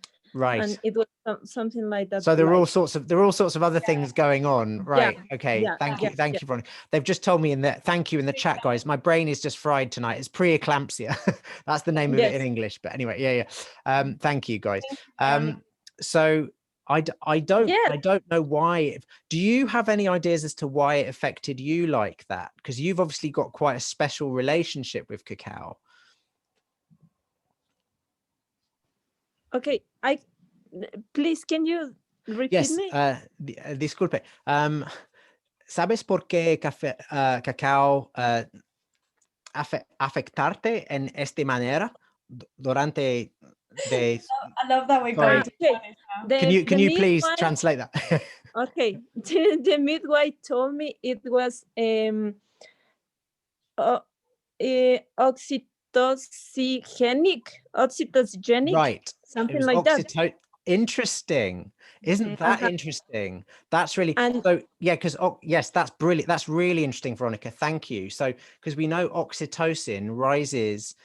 D: it was something like that.
A: So there are all sorts of other things going on, right?
D: Yeah.
A: Okay, thank you, Veronica. They've just told me thank you in the chat, guys. My brain is just fried tonight. It's preeclampsia. That's the name of it in English, but anyway, thank you, guys. So I don't know why. Do you have any ideas as to why it affected you like that? Because you've obviously got quite a special relationship with cacao.
D: Okay, please, can you repeat me?
A: Disculpe. ¿Sabes por qué cacao afectarte en esta manera durante
B: I love that we go.
A: Can you please translate that?
D: Okay, the midwife told me it was oxytocogenic,
A: right?
D: Something like that.
A: Interesting, isn't that interesting? That's really so. Yeah, because that's brilliant. That's really interesting, Veronica. Thank you. So because we know oxytocin rises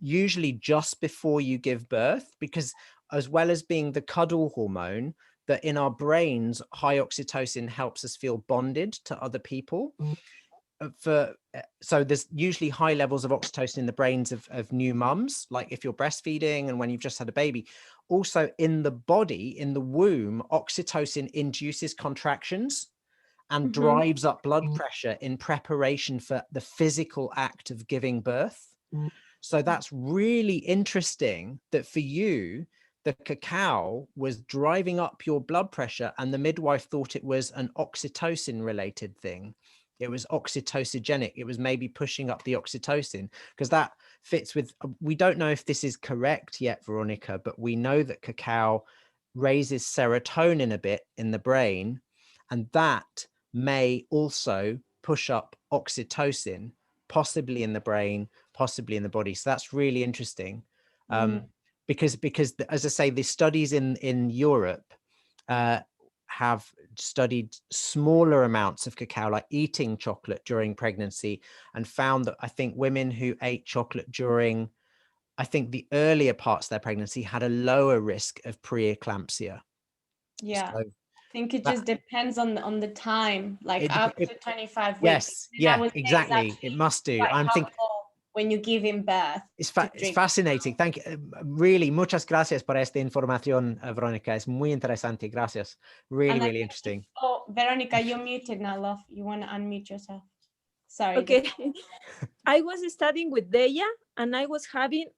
A: usually just before you give birth, because as well as being the cuddle hormone, that in our brains, high oxytocin helps us feel bonded to other people. So there's usually high levels of oxytocin in the brains of new mums, like if you're breastfeeding and when you've just had a baby. Also in the body, in the womb, oxytocin induces contractions and drives up blood pressure in preparation for the physical act of giving birth. So that's really interesting that for you, the cacao was driving up your blood pressure and the midwife thought it was an oxytocin related thing. It was oxytocogenic. It was maybe pushing up the oxytocin, because that fits with, we don't know if this is correct yet, Veronica, but we know that cacao raises serotonin a bit in the brain, and that may also push up oxytocin, possibly in the brain, possibly in the body. So that's really interesting. Because as I say, the studies in Europe have studied smaller amounts of cacao, like eating chocolate during pregnancy, and found that I think women who ate chocolate during, I think, the earlier parts of their pregnancy had a lower risk of preeclampsia.
B: Yeah.
A: So
B: I think it just depends on the time, like up to 25 weeks.
A: Yes, yeah, exactly. It must do.
B: I'm thinking when you give him birth.
A: It's fascinating. Thank you. Really, muchas gracias por esta información, Veronica. Es muy interesante. Gracias. Really interesting.
B: Oh, Veronica, you're muted now, love. You want to unmute yourself? Sorry.
D: Okay. I was studying with Deya, and I was having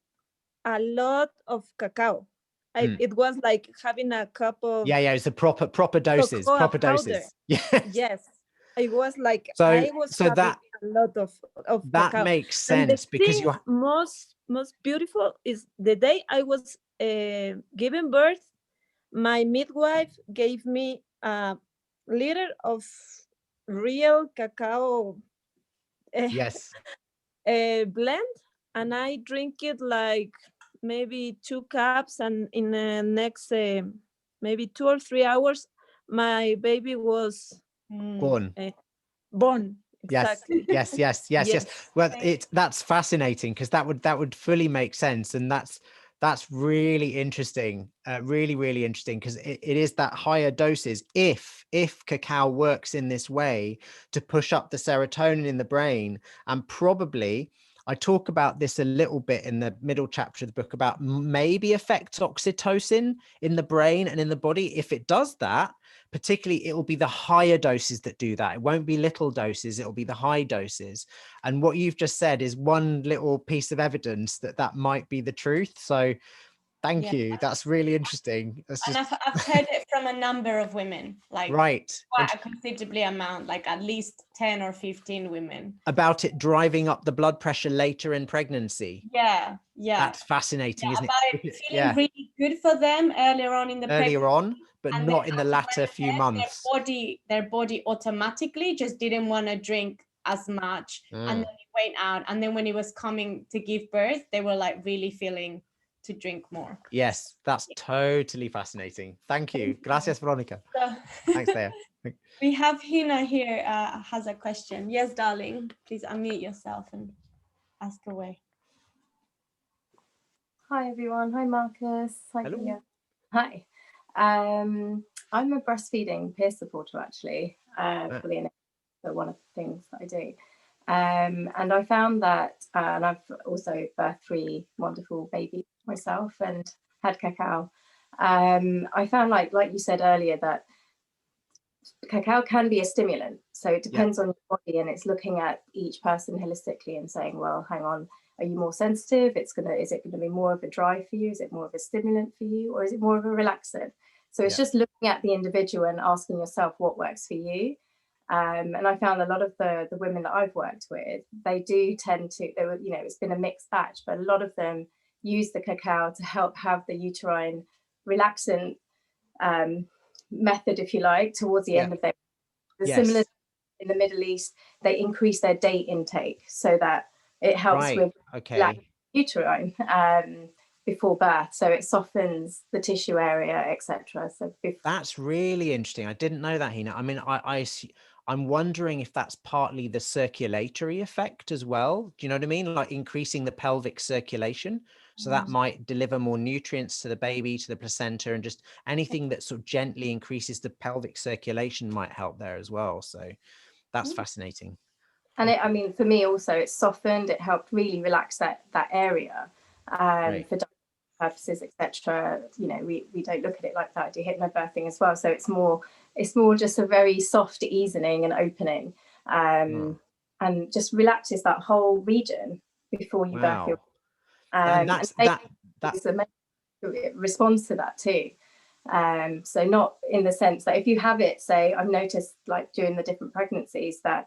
D: a lot of cacao. It was like having a cup of
A: it's the proper doses. Proper doses.
D: Yes. It was like
A: so
D: having a lot of
A: that
D: cacao.
A: makes sense, because you
D: most beautiful is the day I was giving birth. My midwife gave me a liter of real cacao blend, and I drink it like maybe 2 cups, and in the next maybe 2 or 3 hours my baby was
A: born.
D: Exactly.
A: Yes. Well, that's fascinating, because that would fully make sense, and that's really interesting. Really interesting, because it is that higher doses, if cacao works in this way to push up the serotonin in the brain. And probably, I talk about this a little bit in the middle chapter of the book, about maybe affects oxytocin in the brain and in the body. If it does that, particularly, it will be the higher doses that do that. It won't be little doses, it will be the high doses. And what you've just said is one little piece of evidence that might be the truth. So thank you. That's really interesting.
B: I've heard it from a number of women, like quite a considerably amount, like at least 10 or 15 women. About
A: it driving up the blood pressure later in pregnancy.
B: Yeah.
A: That's fascinating, isn't
B: it? It feeling really good for them earlier on in the pregnancy.
A: But not in the latter few months.
B: Their body automatically just didn't want to drink as much, and then it went out. And then when it was coming to give birth, they were like really feeling to drink more.
A: Yes, that's totally fascinating. Thank you. Gracias, Veronica. Thanks, Deya.
B: We have Hina here has a question. Yes, darling. Please unmute yourself and ask away.
E: Hi, everyone. Hi, Marcus. Hi,
A: hello.
E: Deya. Hi. I'm a breastfeeding peer supporter, actually, for one of the things that I do. And I found that, and I've also birthed 3 wonderful babies myself and had cacao. I found, like you said earlier, that cacao can be a stimulant. So it depends on your body, and it's looking at each person holistically and saying, well, hang on, are you more sensitive? Is it gonna be more of a drive for you? Is it more of a stimulant for you? Or is it more of a relaxant? So it's just looking at the individual and asking yourself what works for you. And I found a lot of the women that I've worked with, they do tend to, it's been a mixed batch, but a lot of them use the cacao to help have the uterine relaxant method, if you like, towards the end of their. Similar in the Middle East, they increase their date intake so that it helps with uterine before birth, so it softens the tissue area, etc. So
A: that's really interesting. I didn't know that, Hina. I mean, I'm wondering if that's partly the circulatory effect as well. Do you know what I mean? Like increasing the pelvic circulation. So that might deliver more nutrients to the baby, to the placenta, and just anything that sort of gently increases the pelvic circulation might help there as well. So that's fascinating.
E: And I mean, for me also, it softened, it helped really relax that area for purposes, etc. We don't look at it like that. I do hypnobirthing as well. So it's more just a very soft easing and opening, and just relaxes that whole region before you birth your. And it responds to that too. So not in the sense that if you have it, say, I've noticed like during the different pregnancies that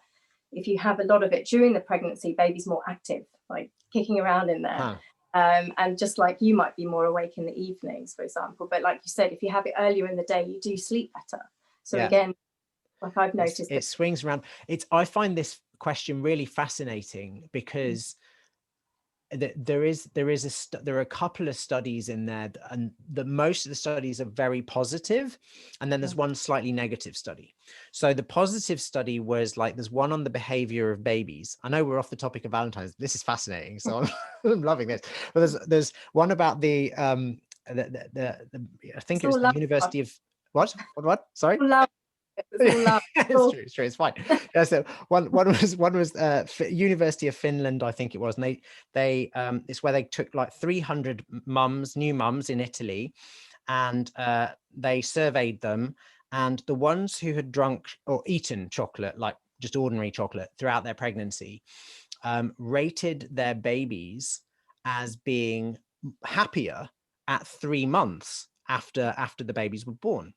E: if you have a lot of it during the pregnancy, baby's more active, like kicking around in there. And just like you might be more awake in the evenings, for example. But like you said, if you have it earlier in the day, you do sleep better. So again, Like I've noticed
A: it swings around. I find this question really fascinating because there are a couple of studies in there, and most of the studies are very positive, and then there's one slightly negative study. So the positive study was like, there's one on the behavior of babies. I know we're off the topic of Valentines. This is fascinating, so I'm loving this. But there's one about the I think it was the University of what? Sorry. It's true. It's fine. Yeah, so one was University of Finland, I think it was, and they it's where they took like 300 new mums in Italy, and they surveyed them, and the ones who had drunk or eaten chocolate, like just ordinary chocolate, throughout their pregnancy, rated their babies as being happier at 3 months after the babies were born.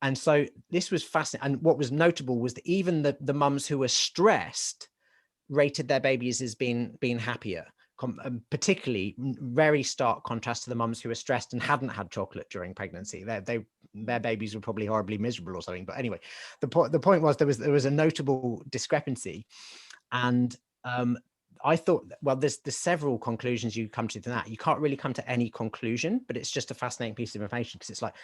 A: And so this was fascinating. And what was notable was that even the mums who were stressed rated their babies as being happier, particularly very stark contrast to the mums who were stressed and hadn't had chocolate during pregnancy. Their babies were probably horribly miserable or something. But anyway, the point was there was a notable discrepancy. And I thought, well, there's several conclusions you come to that. You can't really come to any conclusion, but it's just a fascinating piece of information, because it's like,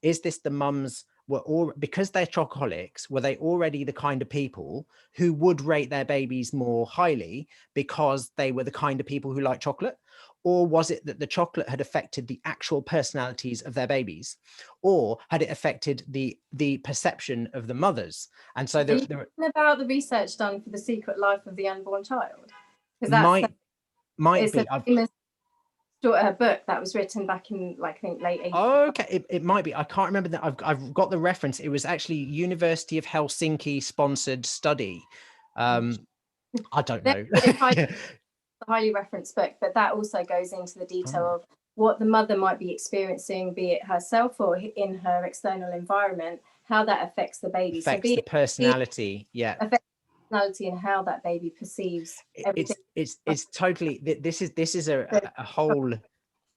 A: is this the mums were all, because they're chocoholics, were they already the kind of people who would rate their babies more highly because they were the kind of people who like chocolate? Or was it that the chocolate had affected the actual personalities of their babies? Or had it affected the perception of the mothers? And so there
E: about the research done for The Secret Life of the Unborn Child? Because
A: might be
E: a famous book that was written back in, like, I think late 80s.
A: Oh, okay. It might be. I can't remember that. I've got the reference. It was actually University of Helsinki sponsored study. I don't know.
E: The highly referenced book, but that also goes into the detail of what the mother might be experiencing, be it herself or in her external environment, how that affects the baby.
A: Affects the personality.
E: Affects personality and how that baby perceives everything.
A: It's totally, this is a whole,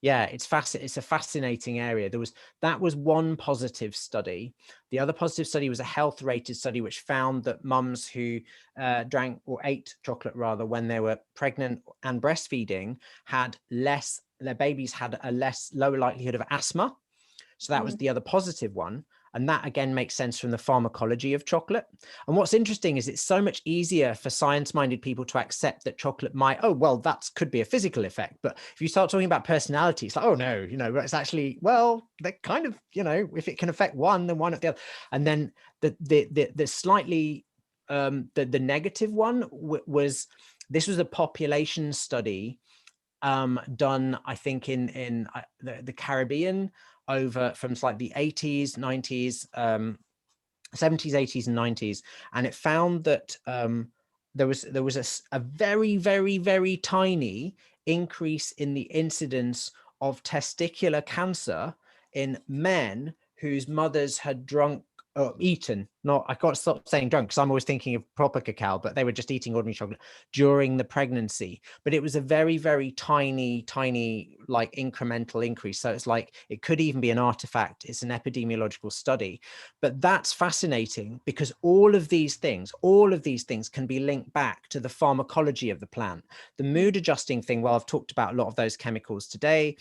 A: it's a fascinating area. That was one positive study. The other positive study was a health rated study, which found that mums who drank or ate chocolate rather when they were pregnant and breastfeeding their babies had a lower likelihood of asthma. So that was the other positive one. And that again makes sense from the pharmacology of chocolate. And what's interesting is it's so much easier for science-minded people to accept that chocolate might, that could be a physical effect. But if you start talking about personality, it's like, oh no, it's actually, well, they're kind of, if it can affect one, then why not the other? And then the slightly, the negative one was, this was a population study done, I think, in the Caribbean, over from like the 80s, 90s, 70s, 80s, and 90s, and it found that there was a very, very, very tiny increase in the incidence of testicular cancer in men whose mothers had drunk or eaten, I got to stop saying drunk because I'm always thinking of proper cacao, but they were just eating ordinary chocolate during the pregnancy. But it was a very, very tiny, like incremental increase. So it's like, it could even be an artifact. It's an epidemiological study. But that's fascinating because all of these things can be linked back to the pharmacology of the plant. The mood adjusting thing, well, I've talked about a lot of those chemicals today.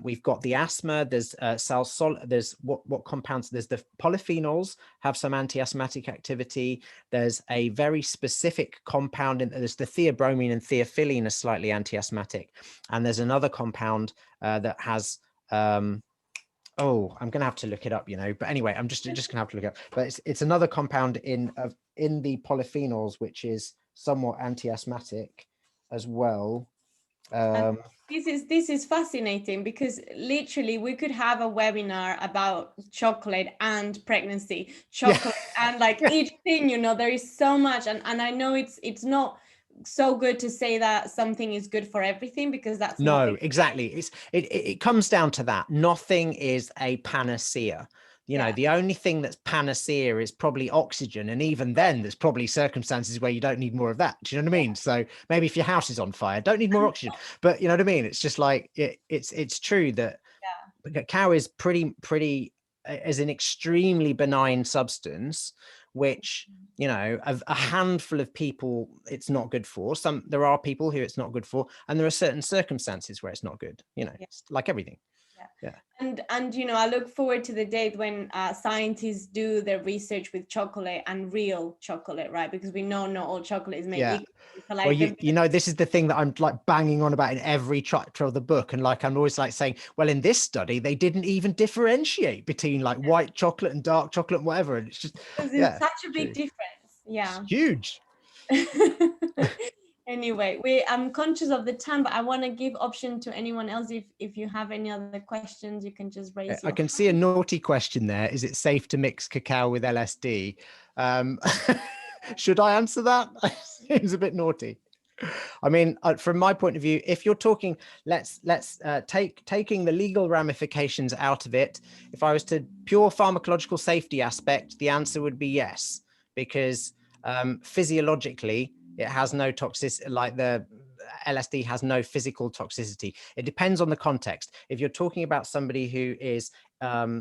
A: We've got the asthma, there's there's what compounds, there's the polyphenols have some anti-asthmatic activity. There's a very specific compound, there's the theobromine and theophylline are slightly anti-asthmatic. And there's another compound that has, I'm going to have to look it up, but anyway, I'm just going to have to look it up. But it's another compound in the polyphenols, which is somewhat anti-asthmatic as well.
B: This is fascinating because literally we could have a webinar about chocolate and pregnancy, chocolate and like each thing, there is so much, and I know it's not so good to say that something is good for everything, because that's
A: exactly. It comes down to that. Nothing is a panacea. The only thing that's panacea is probably oxygen. And even then there's probably circumstances where you don't need more of that. Do you know what I mean? So maybe if your house is on fire, don't need more oxygen, but you know what I mean? It's just like, it's true that cacao is pretty as an extremely benign substance, which, you know, a handful of people it's not good for. There are people who it's not good for, and there are certain circumstances where it's not good, you know, it's like everything. Yeah.
B: And you know, I look forward to the day when scientists do their research with chocolate and real chocolate, right? Because we know not all chocolate is made equal. So like,
A: well, you know, this is the thing that I'm like banging on about in every chapter of the book, and like I'm always like saying, well, in this study they didn't even differentiate between like white chocolate and dark chocolate and whatever, and it's just
B: it's such a big difference. Yeah,
A: it's huge.
B: Anyway, I'm conscious of the time, but I want to give option to anyone else. If you have any other questions, you can just raise your
A: I can
B: hand.
A: see a naughty question there. Is it safe to mix cacao with LSD? Should I answer that? Seems a bit naughty. I mean, from my point of view, if you're talking, let's taking the legal ramifications out of it. If I was to pure pharmacological safety aspect, the answer would be yes, because physiologically it has no toxicity, like the LSD has no physical toxicity. It depends on the context. If you're talking about somebody who is has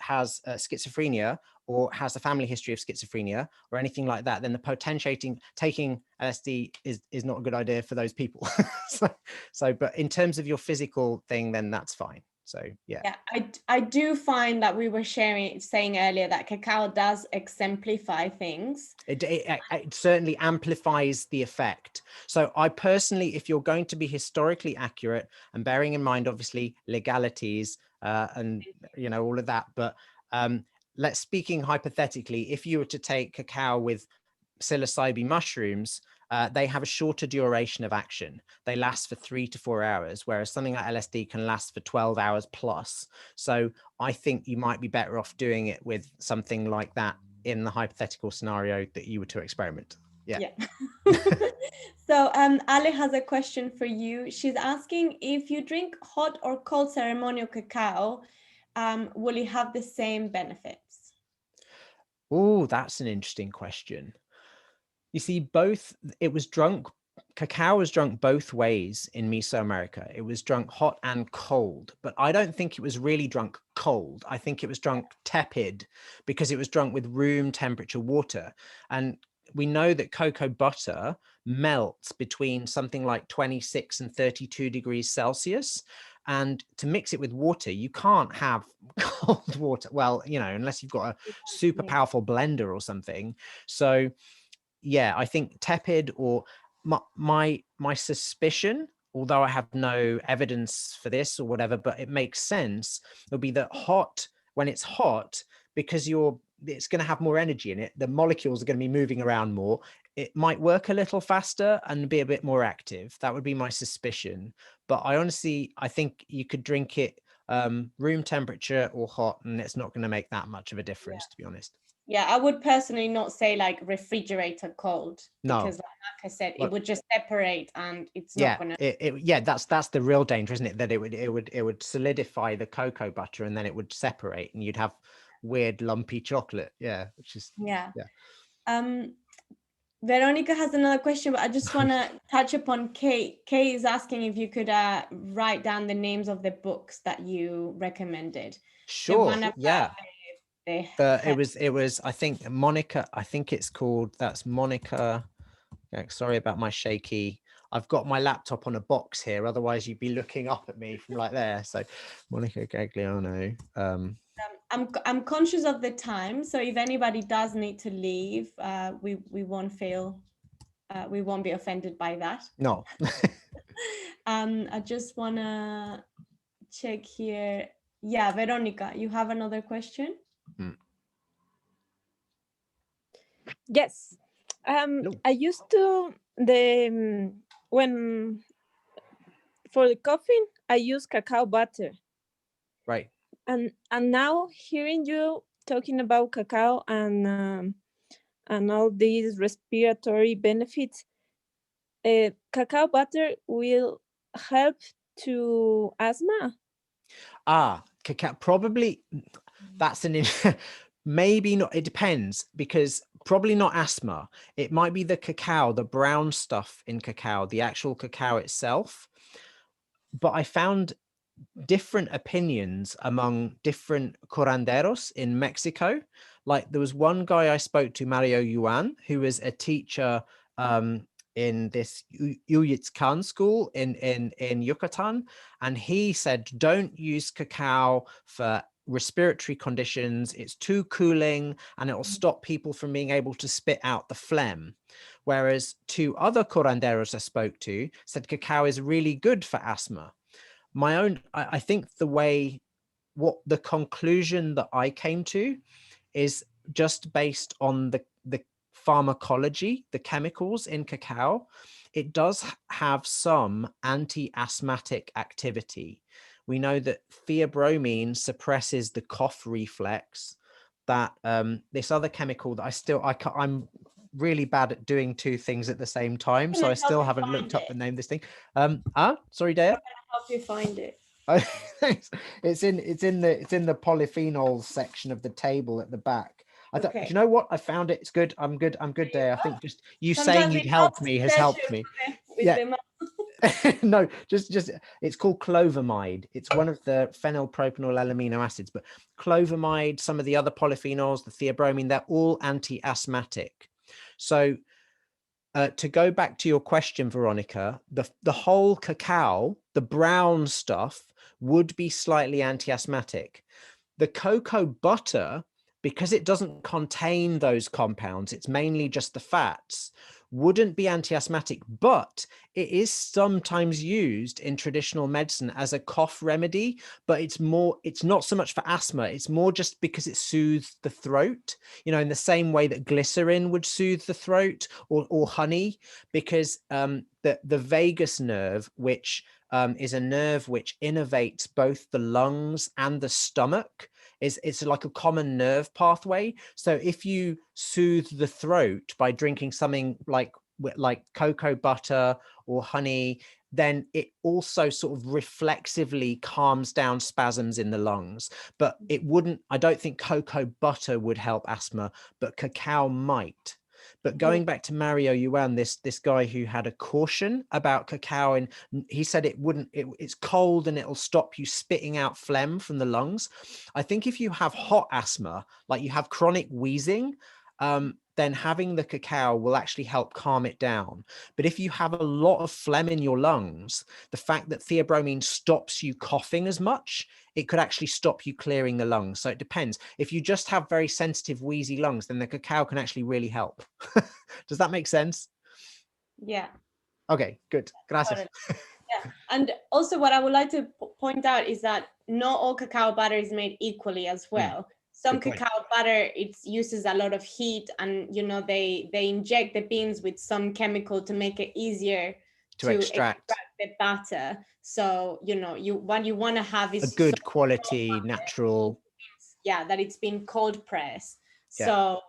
A: schizophrenia, or has a family history of schizophrenia or anything like that, then the taking LSD is not a good idea for those people. But in terms of your physical thing, then that's fine. So yeah,
B: I do find that we were saying earlier that cacao does exemplify things.
A: It certainly amplifies the effect. So I personally, if you're going to be historically accurate and bearing in mind obviously legalities and you know all of that, but speaking hypothetically, if you were to take cacao with psilocybe mushrooms, they have a shorter duration of action. They last for 3 to 4 hours, whereas something like LSD can last for 12 hours plus. So I think you might be better off doing it with something like that in the hypothetical scenario that you were to experiment. Yeah.
B: So Ali has a question for you. She's asking, if you drink hot or cold ceremonial cacao, will it have the same benefits?
A: Oh, that's an interesting question. You see, cacao was drunk both ways in Mesoamerica. It was drunk hot and cold, but I don't think it was really drunk cold. I think it was drunk tepid because it was drunk with room temperature water. And we know that cocoa butter melts between something like 26 and 32 degrees Celsius. And to mix it with water, you can't have cold water. Well, you know, unless you've got a super powerful blender or something. So yeah, I think tepid, or my suspicion, although I have no evidence for this or whatever, but it makes sense, it'll be that hot, when it's hot, because it's going to have more energy in it, the molecules are going to be moving around more, it might work a little faster and be a bit more active. That would be my suspicion. But I think you could drink it room temperature or hot, and it's not going to make that much of a difference, to be honest.
B: Yeah, I would personally not say like refrigerator cold, because like I said, it would just separate, and it's not gonna.
A: That's the real danger, isn't it? That it would solidify the cocoa butter, and then it would separate, and you'd have weird lumpy chocolate. Yeah, which is
B: Veronica has another question, but I just want to touch upon Kate. Kate is asking if you could write down the names of the books that you recommended.
A: Sure. It was I think Monica, I think it's called, that's Monica. Sorry about my shaky, I've got my laptop on a box here, otherwise you'd be looking up at me from like there. So Monica Gagliano.
B: I'm conscious of the time, so if anybody does need to leave, we won't be offended by that.
A: No.
B: I just want to check here. Yeah, Veronica, you have another question?
D: Yes. I used to when for the coffee I use cacao butter.
A: Right.
D: And now hearing you talking about cacao and all these respiratory benefits, cacao butter will help to asthma.
A: Cacao, probably that's maybe not, it depends, because probably not asthma. It might be the cacao, the brown stuff in cacao, the actual cacao itself. But I found different opinions among different curanderos in Mexico. like there was one guy I spoke to, Mario Yuan, who is a teacher in this Uyitkan school in Yucatan, and he said, don't use cacao for respiratory conditions. It's too cooling and it will stop people from being able to spit out the phlegm. Whereas 2 other curanderos I spoke to said cacao is really good for asthma. I think what the conclusion that I came to is just based on the pharmacology, the chemicals in cacao. It does have some anti-asthmatic activity. We know that theobromine suppresses the cough reflex. That this other chemical that I'm really bad at doing 2 things at the same time, so I still haven't looked up the name of this thing. Sorry, Deya.
B: Help you find it.
A: Oh, thanks. It's in the polyphenols section of the table at the back. Do you know what? I found it. It's good. I'm good, Deya. I think just you saying you'd help me has helped me. Yeah. No, just it's called clovamide. It's one of the phenylpropanol amino acids, but clovamide, some of the other polyphenols, the theobromine, they're all anti-asthmatic. So to go back to your question, Veronica, the whole cacao, the brown stuff, would be slightly anti-asthmatic. The cocoa butter, because it doesn't contain those compounds, it's mainly just the fats, wouldn't be anti-asthmatic, but it is sometimes used in traditional medicine as a cough remedy, but it's not so much for asthma, it's more just because it soothes the throat, in the same way that glycerin would soothe the throat, or honey, because the vagus nerve, which is a nerve which innervates both the lungs and the stomach, it's like a common nerve pathway. So if you soothe the throat by drinking something like cocoa butter or honey, then it also sort of reflexively calms down spasms in the lungs. But I don't think cocoa butter would help asthma, but cacao might. But going back to Mario Yuan, this guy who had a caution about cacao, and he said it's cold and it'll stop you spitting out phlegm from the lungs. I think if you have hot asthma, like you have chronic wheezing, then having the cacao will actually help calm it down. But if you have a lot of phlegm in your lungs, the fact that theobromine stops you coughing as much, it could actually stop you clearing the lungs. So it depends. If you just have very sensitive, wheezy lungs, then the cacao can actually really help. Does that make sense?
B: Yeah.
A: Okay, good. Gracias.
B: Yeah. And also what I would like to point out is that not all cacao butter is made equally as well. Some cacao butter, it uses a lot of heat, and they inject the beans with some chemical to make it easier to extract the butter. So what you want to have is
A: a good quality natural.
B: Yeah, that it's been cold pressed.
A: Yeah.
B: So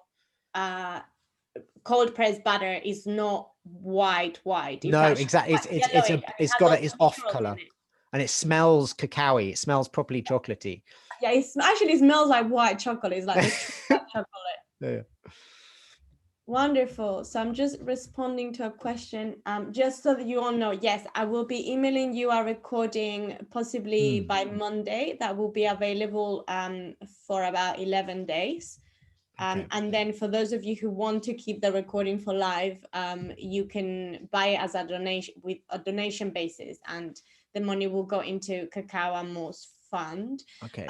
B: cold pressed butter is not white.
A: No, exactly. It's off color, and it smells cacao-y. It smells properly chocolatey.
B: Yeah, it actually smells like white chocolate. It's like chocolate.
A: Yeah.
B: Wonderful. So I'm just responding to a question. Just so that you all know, yes, I will be emailing you a recording possibly by Monday that will be available for about 11 days. And then for those of you who want to keep the recording for live, you can buy it as a donation with a donation basis, and the money will go into CacaoAmor's fund.
A: Okay.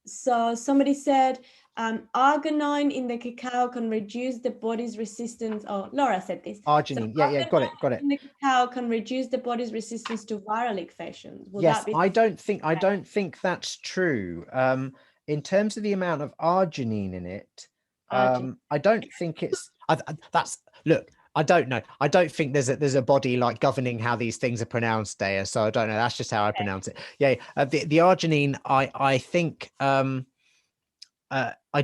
B: So somebody said arginine in the cacao can reduce the body's resistance. Oh, Laura said this.
A: Arginine.
B: So
A: yeah, got it.
B: In the cacao can reduce the body's resistance to viral infections.
A: Yes, I don't think that's true. In terms of the amount of arginine in it, I don't think it's look. I don't know. I don't think there's a body like governing how these things are pronounced, Deya. So I don't know. That's just how I pronounce it. Yeah. The arginine, I think, I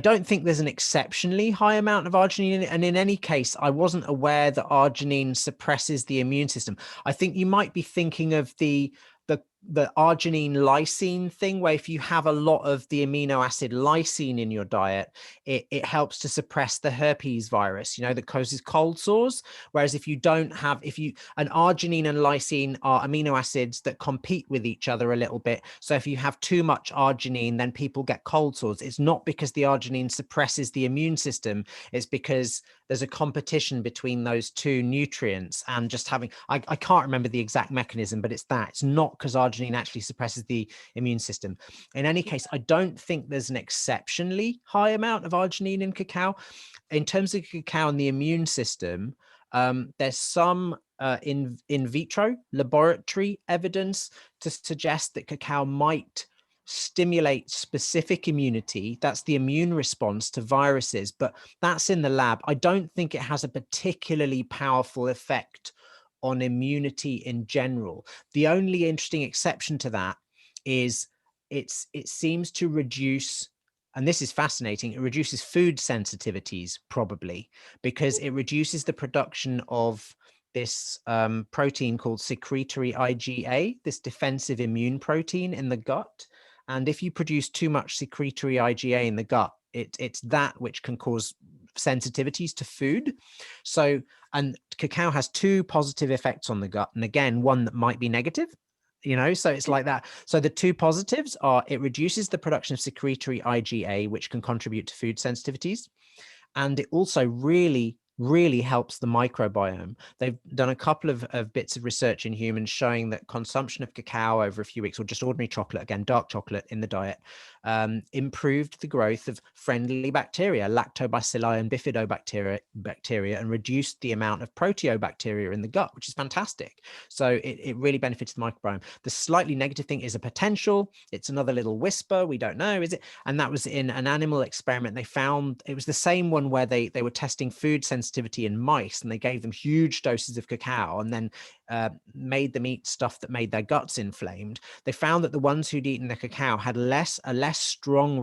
A: don't think there's an exceptionally high amount of arginine in it. And in any case, I wasn't aware that arginine suppresses the immune system. I think you might be thinking of the the arginine lysine thing, where if you have a lot of the amino acid lysine in your diet, it helps to suppress the herpes virus, you know, that causes cold sores. Whereas if you don't have, an arginine and lysine are amino acids that compete with each other a little bit. So if you have too much arginine, then people get cold sores. It's not because the arginine suppresses the immune system. It's because there's a competition between those two nutrients, and just having, I can't remember the exact mechanism, but it's not because arginine actually suppresses the immune system. In any case, I don't think there's an exceptionally high amount of arginine in cacao. In terms of cacao and the immune system, there's some in vitro laboratory evidence to suggest that cacao might stimulate specific immunity. That's the immune response to viruses, but that's in the lab. I don't think it has a particularly powerful effect on immunity in general. The only interesting exception to that is it seems to reduce, and this is fascinating, it reduces food sensitivities, probably because it reduces the production of this protein called secretory IgA, this defensive immune protein in the gut. And if you produce too much secretory IgA in the gut, it's that which can cause sensitivities to food. So, and cacao has two positive effects on the gut. And again, one that might be negative, you know, so it's like that. So the two positives are it reduces the production of secretory IgA, which can contribute to food sensitivities. And it also really helps the microbiome. They've done a couple of bits of research in humans showing that consumption of cacao over a few weeks, or just ordinary chocolate, again, dark chocolate in the diet, improved the growth of friendly bacteria, lactobacilli and bifidobacteria, and reduced the amount of proteobacteria in the gut, which is fantastic. So it really benefits the microbiome. The slightly negative thing is a potential. It's another little whisper. We don't know, is it? And that was in an animal experiment. They found it was the same one where they were testing food sensitivity in mice, and they gave them huge doses of cacao and then made them eat stuff that made their guts inflamed. They found that the ones who'd eaten the cacao had a less strong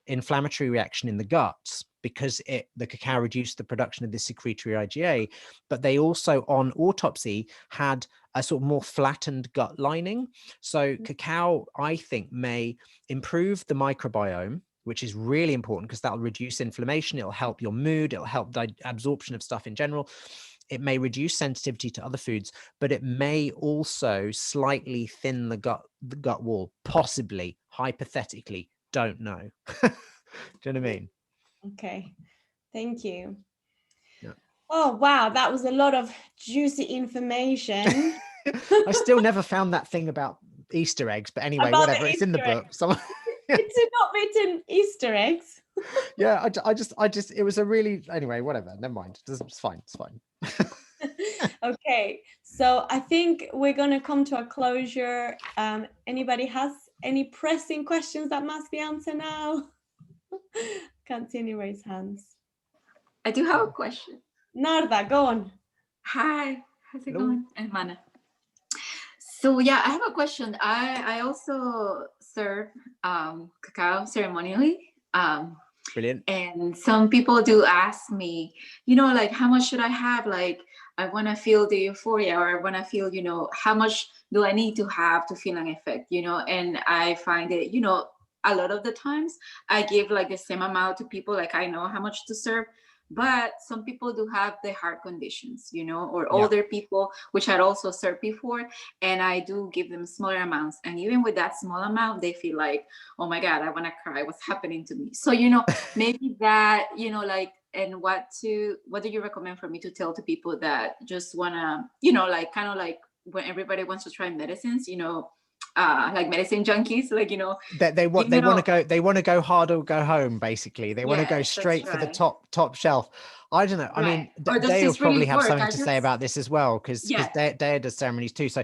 A: inflammatory reaction in the guts, because the cacao reduced the production of the secretory IgA. But they also, on autopsy, had a sort of more flattened gut lining. So cacao, I think, may improve the microbiome, which is really important because that'll reduce inflammation. It'll help your mood. It'll help absorption of stuff in general. It may reduce sensitivity to other foods, but it may also slightly thin the gut wall, possibly, hypothetically, don't know. Do you know what I mean?
B: Okay, thank you.
A: Yeah.
B: Oh, wow, that was a lot of juicy information.
A: I still never found that thing about Easter eggs, but anyway,
B: About
A: whatever, it's in the book.
B: It's not written Easter eggs.
A: Yeah, I just, it was a really, anyway, whatever, never mind. It's fine.
B: Okay, so I think we're going to come to a closure. Anybody has any pressing questions that must be answered now? Can't see any raised hands.
F: I do have a question.
B: Narda, go on.
F: Hi, how's it going, hermana? So yeah, I have a question. I also serve cacao ceremonially.
A: Brilliant.
F: And some people do ask me, like, how much should I have? Like, I want to feel the euphoria, or I want to feel, how much do I need to have to feel an effect, And I find it, a lot of the times I give like the same amount to people, like I know how much to serve. But some people do have the heart conditions, or older people, which had also served before, and I do give them smaller amounts. And even with that small amount, they feel like, oh my God, I want to cry. What's happening to me? So, maybe that, like, and what do you recommend for me to tell to people that just want to, like, kind of like when everybody wants to try medicines, like medicine junkies, like,
A: they want to go hard or go home, basically. They want to go straight for the top shelf. I don't know. I mean, Deya will probably have something to say about this as well, because Deya does ceremonies too. So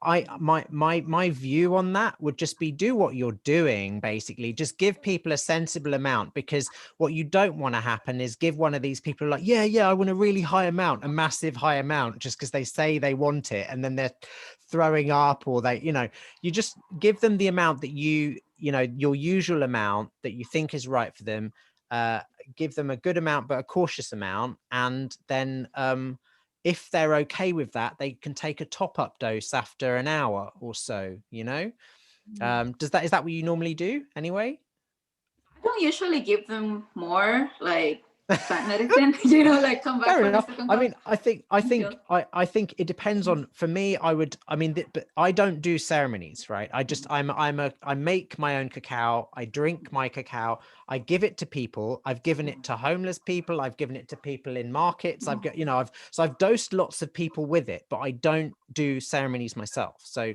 A: my view on that would just be, do what you're doing, basically. Just give people a sensible amount, because what you don't want to happen is give one of these people like, I want a really high amount, a massive high amount, just because they say they want it, and then they're throwing up, or they, you just give them the amount that your usual amount that you think is right for them. Give them a good amount, but a cautious amount. And then if they're okay with that, they can take a top-up dose after an hour or so, you know. Is that what you normally do anyway?
F: I don't usually give them more like plant medicine, you know, like come back
A: Fair
F: for
A: enough.
F: the second
A: I
F: course.
A: mean, I think it depends on, for me, but I don't do ceremonies, right? I make my own cacao. I drink my cacao. I give it to people. I've given it to homeless people. I've given it to people in markets. I've got, I've dosed lots of people with it, but I don't do ceremonies myself. So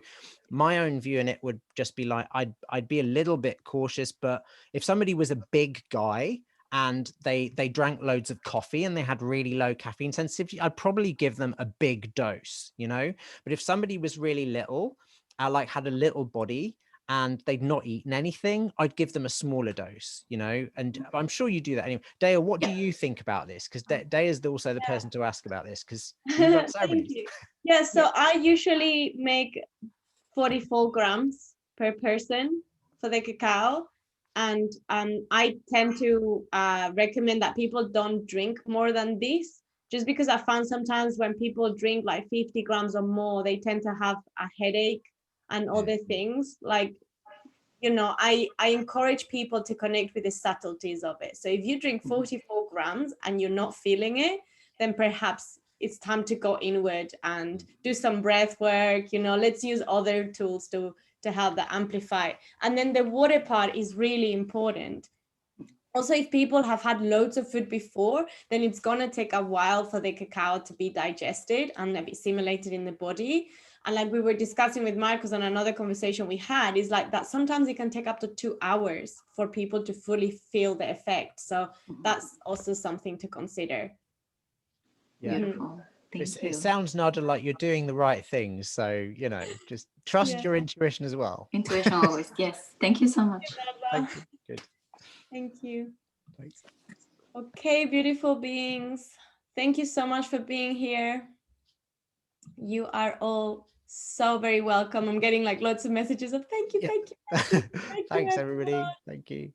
A: my own view in it would just be like, I'd be a little bit cautious, but if somebody was a big guy and they drank loads of coffee and they had really low caffeine sensitivity, I'd probably give them a big dose, but if somebody was really little, like had a little body and they'd not eaten anything, I'd give them a smaller dose, and I'm sure you do that anyway. Deya, what do you think about this? Because Deya is also the person to ask about this, because you run ceremonies.
B: Yeah, so I usually make 44 grams per person for the cacao. And I tend to recommend that people don't drink more than this, just because I found sometimes when people drink like 50 grams or more, they tend to have a headache and other things. Like, I encourage people to connect with the subtleties of it. So if you drink 44 grams and you're not feeling it, then perhaps it's time to go inward and do some breath work. Let's use other tools to help that amplify. And then the water part is really important. Also, if people have had loads of food before, then it's going to take a while for the cacao to be digested and be assimilated in the body. And like we were discussing with Marcos on another conversation we had, is like that sometimes it can take up to 2 hours for people to fully feel the effect. So that's also something to consider.
A: Yeah.
F: Beautiful.
A: It sounds, Nada, like you're doing the right things. So, just trust your intuition as well.
F: Intuition always. Yes. Thank you so much.
A: Thank you. Good.
B: Thank you.
A: Thanks.
B: Okay, beautiful beings. Thank you so much for being here. You are all so very welcome. I'm getting like lots of messages of thank you, thank you.
A: Thanks, everybody. Thank you.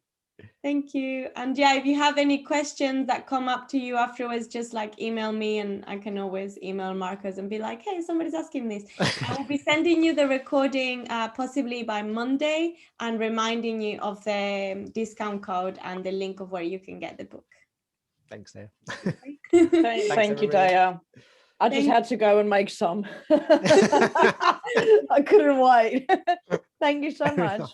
B: Thank you. And yeah, if you have any questions that come up to you afterwards, just like email me, and I can always email Marcos and be like, hey, somebody's asking this. I will be sending you the recording possibly by Monday and reminding you of the discount code and the link of where you can get the book.
A: Thanks, Deya.
G: Thank you, Deya. I just had to go and make some. I couldn't wait. Thank you so much.